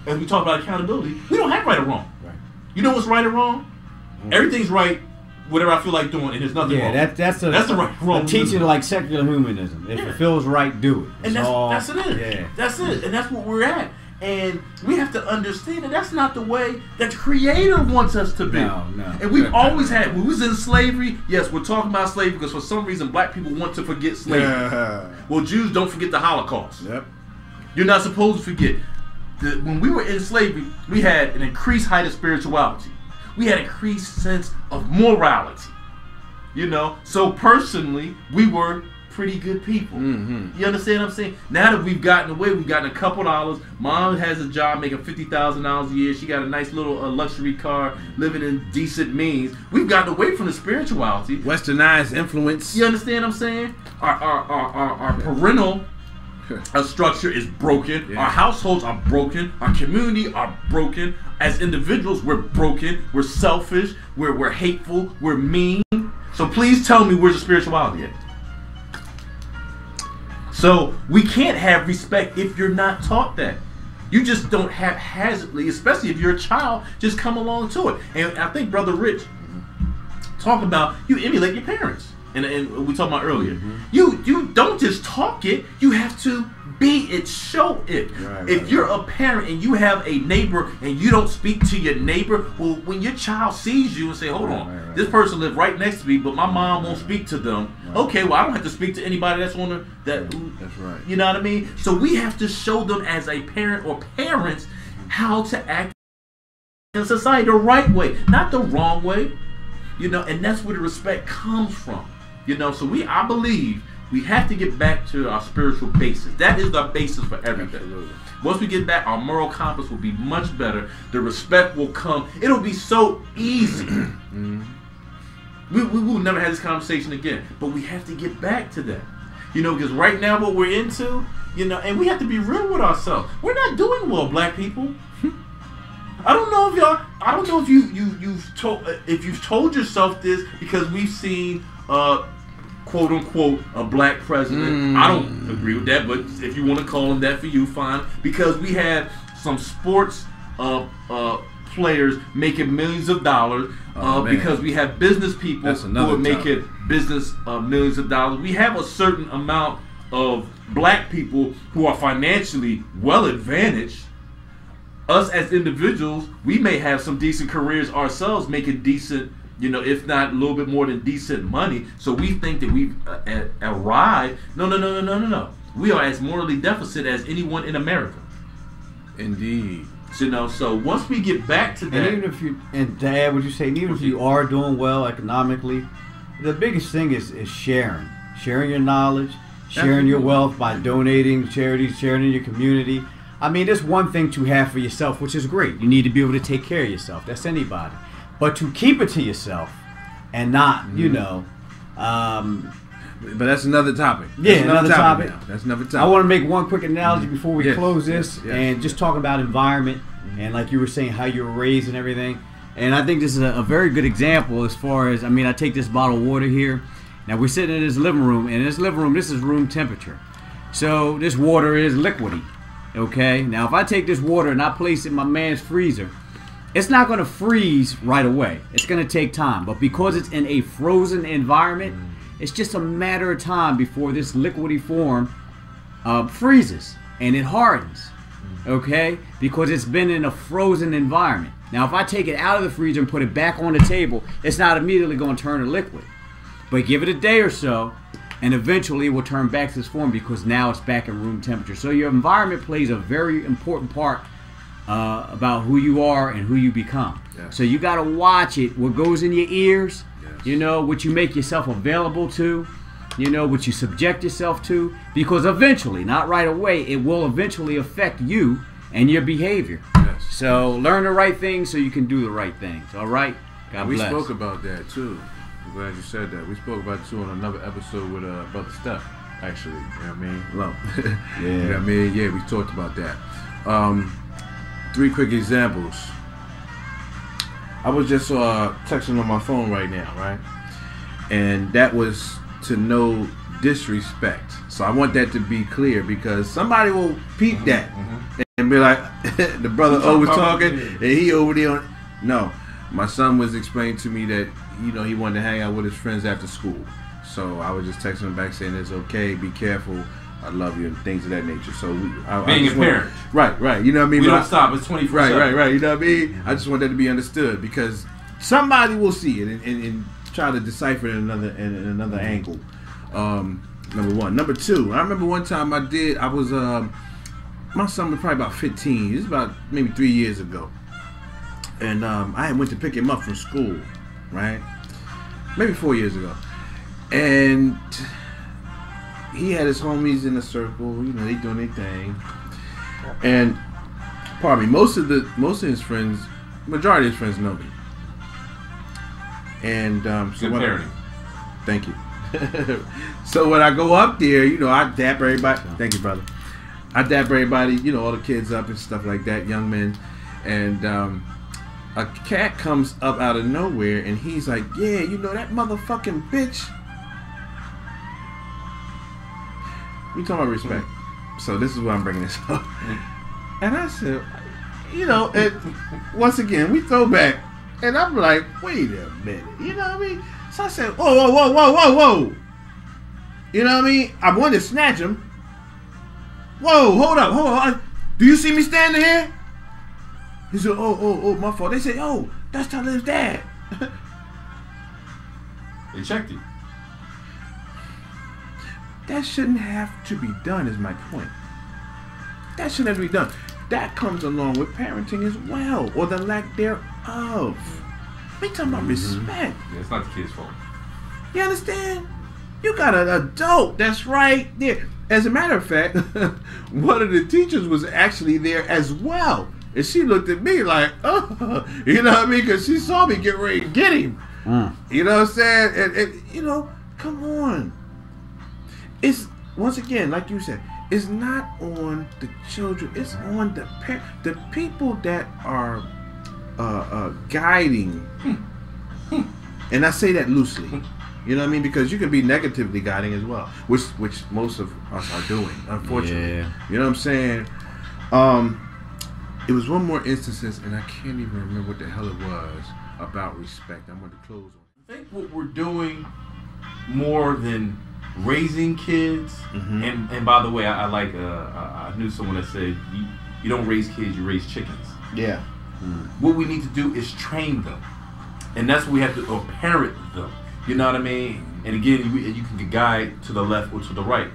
as we talk about accountability, we don't have right or wrong. Right. You know what's right or wrong? Everything's right, whatever I feel like doing, and there's nothing wrong. That's the right wrong. Teaching like secular humanism. If it feels right, do it. And that's it. Yeah. That's it. And that's what we're at. And we have to understand that that's not the way that the Creator wants us to be. No. And we've always had, when we was in slavery, yes, we're talking about slavery because for some reason black people want to forget slavery. Well, Jews don't forget the Holocaust. Yep. You're not supposed to forget. When we were in slavery, we had an increased height of spirituality. We had an increased sense of morality. You know? So personally, we were pretty good people. You understand what I'm saying? Now that we've gotten away, we've gotten a couple dollars. Mom has a job making $50,000 a year. She got a nice little luxury car, living in decent means. We've gotten away from the spirituality. Westernized influence. You understand what I'm saying? Our parental structure is broken. Yeah. Our households are broken. Our community are broken. As individuals, we're broken. We're selfish. We're hateful. We're mean. So please tell me, where's the spirituality at? So we can't have respect if you're not taught that. You just don't haphazardly, especially if you're a child, just come along to it. And I think Brother Rich talking about you emulate your parents. And we talked about earlier. You don't just talk it, you have to be it, show it. If you're a parent and you have a neighbor and you don't speak to your neighbor, well, when your child sees you and say, hold on, this person lives right next to me, but my mom won't speak to them. Okay, well, I don't have to speak to anybody that's on that's right. You know what I mean? So we have to show them as a parent or parents how to act in society the right way, not the wrong way. You know, and that's where the respect comes from. You know, so I believe we have to get back to our spiritual basis. That is the basis for everything. Absolutely. Once we get back, our moral compass will be much better. The respect will come. It'll be so easy. We will never have this conversation again. But we have to get back to that. You know, because right now what we're into, you know, and we have to be real with ourselves. We're not doing well, black people. I don't know if y'all. I don't know if you've told yourself this because we've seen quote unquote a black president. I don't agree with that, but if you want to call him that for you, fine. Because we had some sports players making millions of dollars. Because we have business people who are making millions of dollars. We have a certain amount of black people who are financially well advantaged. Us as individuals, we may have some decent careers ourselves, making decent, you know, if not a little bit more than decent money. So we think that we've arrived. No. We are as morally deficit as anyone in America. Indeed. You know, so once we get back to that, and even if you, and to add what you say, even if you are doing well economically, the biggest thing is sharing your knowledge, sharing your wealth by donating charities, sharing in your community. I mean, there's one thing to have for yourself, which is great. You need to be able to take care of yourself. That's anybody. But to keep it to yourself and not, you know. But that's another topic. That's another topic. That's another topic. I want to make one quick analogy before we close this. And just talking about environment and like you were saying, how you were raised and everything. And I think this is a very good example as far as, I mean, I take this bottle of water here. Now, we're sitting in this living room. And in this living room, this is room temperature. So this water is liquidy. Okay, now if I take this water and I place it in my man's freezer, it's not going to freeze right away. It's going to take time. But because it's in a frozen environment, it's just a matter of time before this liquidy form freezes and it hardens. Okay, because it's been in a frozen environment. Now if I take it out of the freezer and put it back on the table, it's not immediately going to turn to liquid. But give it a day or so, and eventually it will turn back to this form because now it's back in room temperature. So your environment plays a very important part about who you are and who you become. Yes. So you got to watch it, what goes in your ears, you know, what you make yourself available to, you know, what you subject yourself to, because eventually, not right away, it will eventually affect you and your behavior. Yes. So learn the right things so you can do the right things, all right? God bless. We spoke about that too. I'm glad you said that. We spoke about it too on another episode with Brother Steph, actually. You know what I mean? Well, you know what I mean? Yeah, we talked about that. 3 quick examples. I was just texting on my phone right now, right? And that was to no disrespect. So I want that to be clear because somebody will peep that and be like, the brother O was talking and he over there on. No, my son was explaining to me that, you know, he wanted to hang out with his friends after school. So I was just texting him back saying it's okay, be careful, I love you, and things of that nature. So being a parent, right. You know what I mean? We don't stop. It's 24/7. Right. You know what I mean? I just want that to be understood because somebody will see it and try to decipher it in another angle. Number one. Number two. I remember one time my son was probably about 15. This is about maybe 3 years ago, and I had went to pick him up from school, right? Maybe 4 years ago, and he had his homies in a circle, you know, they doing their thing, and pardon me, most of his friends, majority of his friends know me, and good parenting. Thank you. So when I go up there, you know, I dap everybody. Thank you, brother. I dap everybody, you know, all the kids up and stuff like that, young men, and a cat comes up out of nowhere, and he's like, "Yeah, you know that motherfucking bitch." We talking about respect. So this is why I'm bringing this up. And I said, you know, and once again, we throw back. And I'm like, wait a minute. You know what I mean? So I said, whoa. You know what I mean? I wanted to snatch him. Whoa, hold up. Do you see me standing here? He said, oh, my fault. They said, oh, that's Talib's dad. They checked you. That shouldn't have to be done, is my point. That shouldn't have to be done. That comes along with parenting as well, or the lack thereof. We talking about respect. Yeah, it's not the kid's fault. You understand? You got an adult that's right there. As a matter of fact, one of the teachers was actually there as well. And she looked at me like, oh, you know what I mean? Because she saw me get ready to get him. You know what I'm saying? And you know, come on. It's, once again, like you said, it's not on the children. It's on the people that are guiding. And I say that loosely. You know what I mean? Because you can be negatively guiding as well, which most of us are doing, unfortunately. Yeah. You know what I'm saying? It was one more instance, and I can't even remember what the hell it was about respect. I'm going to close on. I think what we're doing more than raising kids, and by the way, I knew someone that said you don't raise kids, you raise chickens. Yeah. What we need to do is train them, and that's what we have to, or parent them. You know what I mean? And again, you can guide to the left or to the right.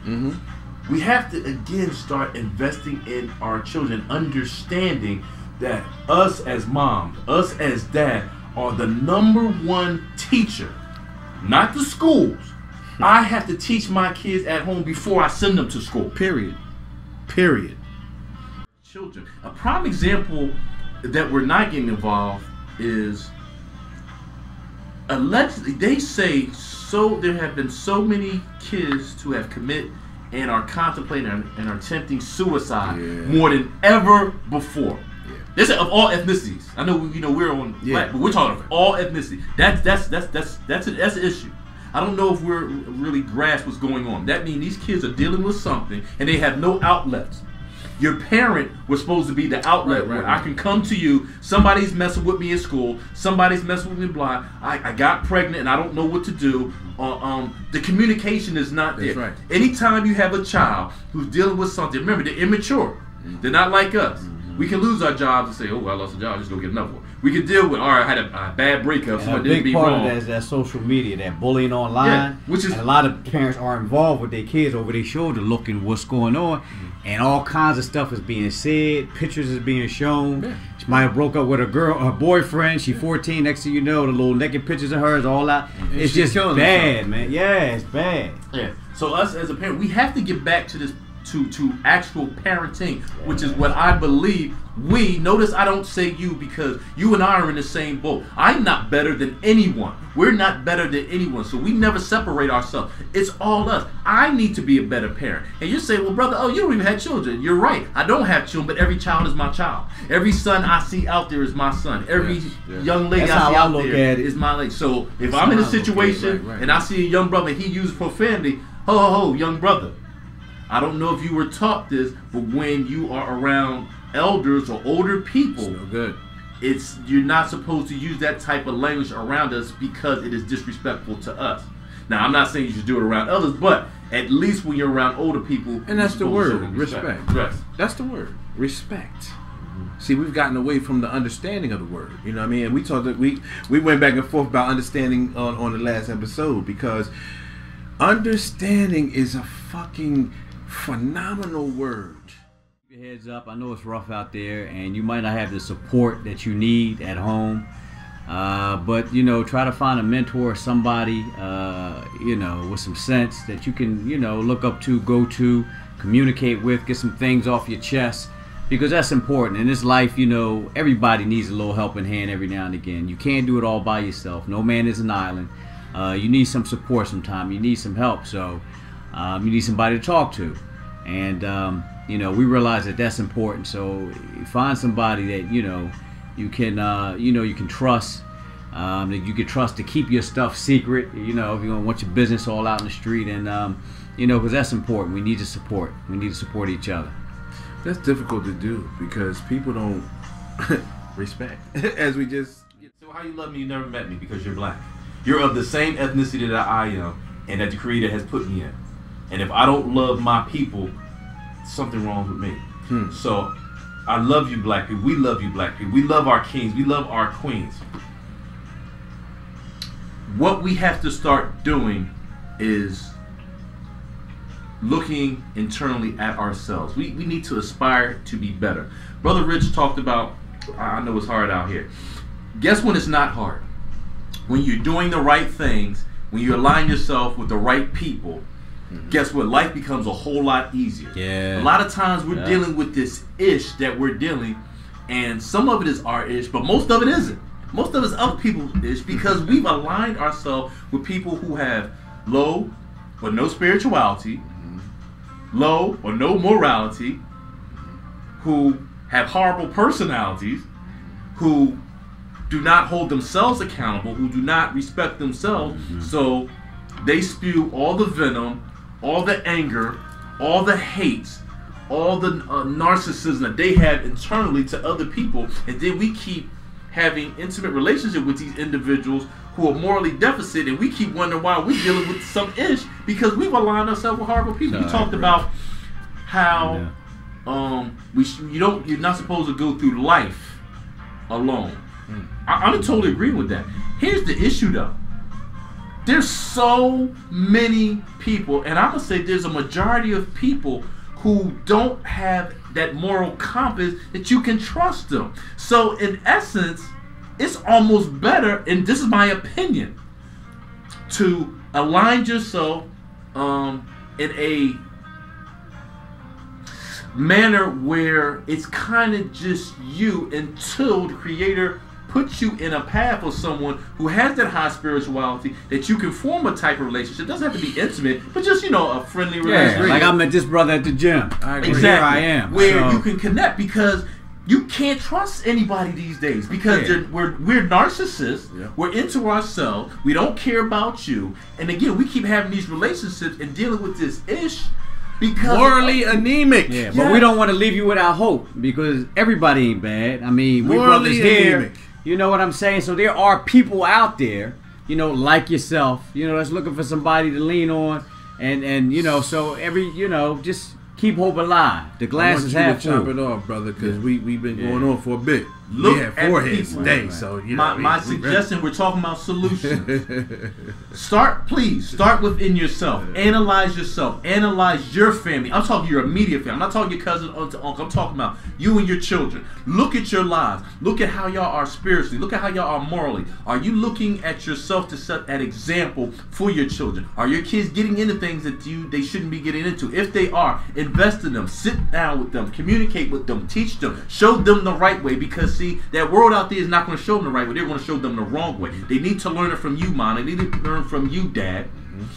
We have to again start investing in our children, understanding that us as moms, us as dad, are the #1 teacher, not the schools. I have to teach my kids at home before I send them to school. Period. Children. A prime example that we're not getting involved is allegedly, they say, so there have been so many kids who have committed and are contemplating and are attempting suicide more than ever before. They say of all ethnicities. I know we're on black, but we're talking of all ethnicities. That's an issue. I don't know if we're really grasp what's going on. That means these kids are dealing with something and they have no outlets. Your parent was supposed to be the outlet where I can come to you. Somebody's messing with me in school. Somebody's messing with me blind. I got pregnant and I don't know what to do. The communication is not there. That's right. Anytime you have a child who's dealing with something, remember, they're immature. They're not like us. We can lose our jobs and say, oh, well, I lost a job, just go get another one. We can deal with, all right, I had a bad breakup, so a big part of that is that social media, that bullying online. Which is, and a lot of parents are involved with their kids over their shoulder looking what's going on. And all kinds of stuff is being said, pictures is being shown. She might have broke up with her boyfriend, she's 14, next thing you know, the little naked pictures of hers all out. It's just bad, man. Yeah, it's bad. Yeah. So us as a parent, we have to get back to this, to actual parenting, which is what I believe we, notice I don't say you because you and I are in the same boat. I'm not better than anyone. We're not better than anyone. So we never separate ourselves. It's all us. I need to be a better parent. And you say, well, brother, oh, you don't even have children. You're right. I don't have children, but every child is my child. Every son I see out there is my son. Every young lady I see out there is my lady. So if I'm in a situation and I see a young brother, he uses profanity, ho, young brother. I don't know if you were taught this, but when you are around elders or older people, no good. You're not supposed to use that type of language around us because it is disrespectful to us. Now, I'm not saying you should do it around others, but at least when you're around older people. And that's the you're supposed to word, show them respect. Yes. That's the word, respect. See, we've gotten away from the understanding of the word. You know what I mean? And we talked. We went back and forth about understanding on the last episode, because understanding is a fucking phenomenal word. Keep your heads up. I know it's rough out there, and you might not have the support that you need at home. But you know, try to find a mentor, somebody you know, with some sense that you can, you know, look up to, go to, communicate with, get some things off your chest, because that's important in this life. You know, everybody needs a little helping hand every now and again. You can't do it all by yourself. No man is an island. You need some support sometime. You need some help. So you need somebody to talk to, and you know, we realize that that's important. So find somebody that you know you can you can trust, that you can trust to keep your stuff secret. You know, if you don't want your business all out in the street, and you know, because that's important. We need to support. We need to support each other. That's difficult to do because people don't respect. As we just. So how you love me? You never met me because you're black. You're of the same ethnicity that I am, and that the Creator has put me in. And if I don't love my people, something wrong with me. So I love you, black people. We love you, black people. We love our kings. We love our queens. What we have to start doing is looking internally at ourselves. We need to aspire to be better. Brother Rich talked about, I know it's hard out here. Guess when it's not hard? When you're doing the right things, when you align yourself with the right people, guess what? Life becomes a whole lot easier. Yeah. A lot of times we're dealing with this ish that we're dealing, and some of it is our ish, but most of it isn't. Most of it's other people's ish, because we've aligned ourselves with people who have low or no spirituality, low or no morality, who have horrible personalities, who do not hold themselves accountable, who do not respect themselves. So they spew all the venom, all the anger, all the hate, all the narcissism that they have internally to other people, and then we keep having intimate relationship with these individuals who are morally deficit, and we keep wondering why we're dealing with some ish because we've aligned ourselves with horrible people. You talked about how you're not supposed to go through life alone. I'm totally agreeing with that. Here's the issue though. There's so many people, and I'm gonna say there's a majority of people who don't have that moral compass that you can trust them. So in essence, it's almost better, and this is my opinion, to align yourself in a manner where it's kind of just you until the Creator puts you in a path of someone who has that high spirituality that you can form a type of relationship. It doesn't have to be intimate, but just, you know, a friendly relationship. Like I met this brother at the gym. Exactly. Here I am. Where you can connect, because you can't trust anybody these days, because we're narcissists. We're into ourselves. We don't care about you. And again, we keep having these relationships and dealing with this ish because morally anemic. Yeah, but we don't want to leave you without hope, because everybody ain't bad. I mean, we brothers here. Anemic. You know what I'm saying? So there are people out there, you know, like yourself, you know, that's looking for somebody to lean on, and you know, so just keep hope alive. The glass is half full. I want you to chop it off, brother, because we've been going on for a bit. Look we have foreheads today, so you know. My suggestion, we're talking about solutions. Start within yourself. Analyze yourself. Analyze your family. I'm talking your immediate family. I'm not talking your cousin, aunt, uncle. I'm talking about you and your children. Look at your lives. Look at how y'all are spiritually. Look at how y'all are morally. Are you looking at yourself to set an example for your children? Are your kids getting into things that they shouldn't be getting into? If they are, invest in them. Sit down with them. Communicate with them. Teach them. Show them the right way, because see, that world out there is not going to show them the right way. They're going to show them the wrong way. They need to learn it from you, Mom. They need to learn from you, Dad.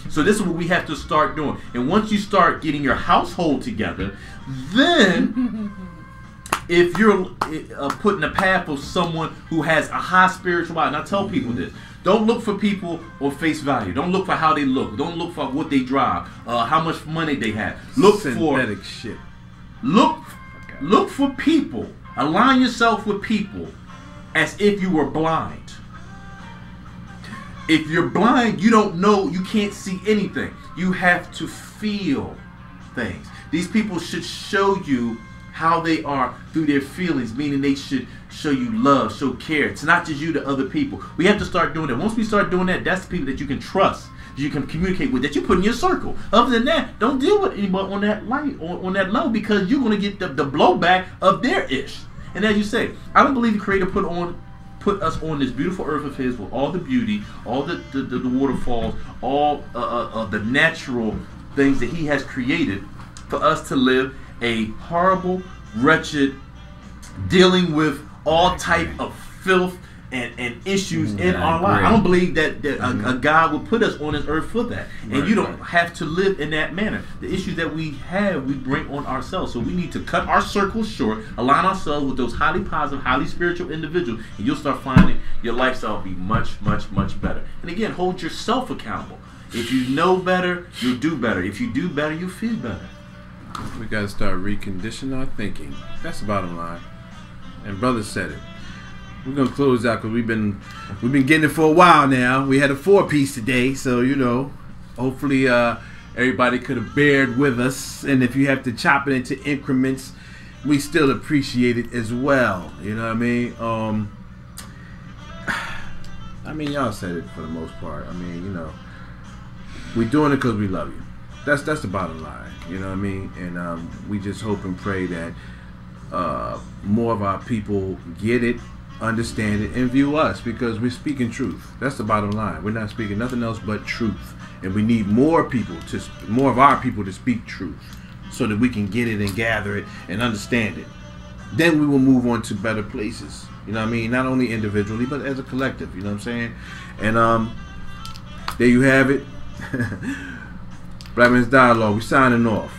So this is what we have to start doing. And once you start getting your household together, then if you're put in the path of someone who has a high spirituality, and I tell people this, don't look for people on face value. Don't look for how they look. Don't look for what they drive, how much money they have. Look synthetic shit. Look for people. Align yourself with people as if you were blind. If you're blind, you don't know, you can't see anything. You have to feel things. These people should show you how they are through their feelings, meaning they should show you love, show care. It's not just you to other people. We have to start doing that. Once we start doing that, that's the people that you can trust, that you can communicate with, that you put in your circle. Other than that, don't deal with anybody on that light, on that low, because you're going to get the blowback of their ish. And as you say, I don't believe the Creator put us on this beautiful earth of His with all the beauty, all the waterfalls, all the natural things that He has created for us to live a horrible, wretched, dealing with all type of filth and issues in our life. I don't believe that a God will put us on this earth for that. And you don't have to live in that manner. The issues that we have, we bring on ourselves. So we need to cut our circles short, align ourselves with those highly positive, highly spiritual individuals, and you'll start finding your lifestyle will be much, much, much better. And again, hold yourself accountable. If you know better, you'll do better. If you do better, you'll feel better. We got to start reconditioning our thinking. That's the bottom line. And brother said it. We're gonna close out because we've been getting it for a while now. We had a 4-piece today, so you know, hopefully everybody could have bared with us. And if you have to chop it into increments, we still appreciate it as well. You know what I mean? Y'all said it for the most part. I mean, you know, we're doing it because we love you. That's the bottom line. You know what I mean? And we just hope and pray that more of our people get it, understand it, and view us, because we're speaking truth. That's the bottom line. We're not speaking nothing else but truth, and we need more of our people to speak truth, so that we can get it and gather it and understand it. Then we will move on to better places. You know what I mean? Not only individually, but as a collective. You know what I'm saying? And there you have it. Black Men's Dialogue. We're signing off.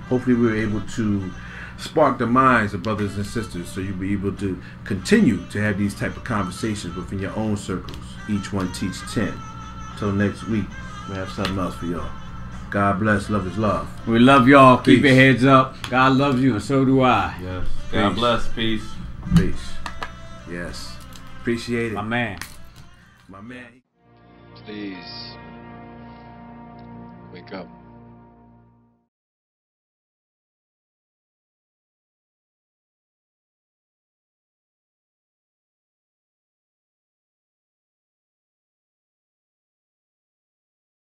Hopefully we were able to spark the minds of brothers and sisters, so you'll be able to continue to have these type of conversations within your own circles. Each one teach 10. Till next week, we'll have something else for y'all. God bless. Love is love. We love y'all. Keep your heads up. God loves you, and so do I. Yes. God bless. Peace. Peace. Yes. Appreciate it. My man. My man. Please wake up.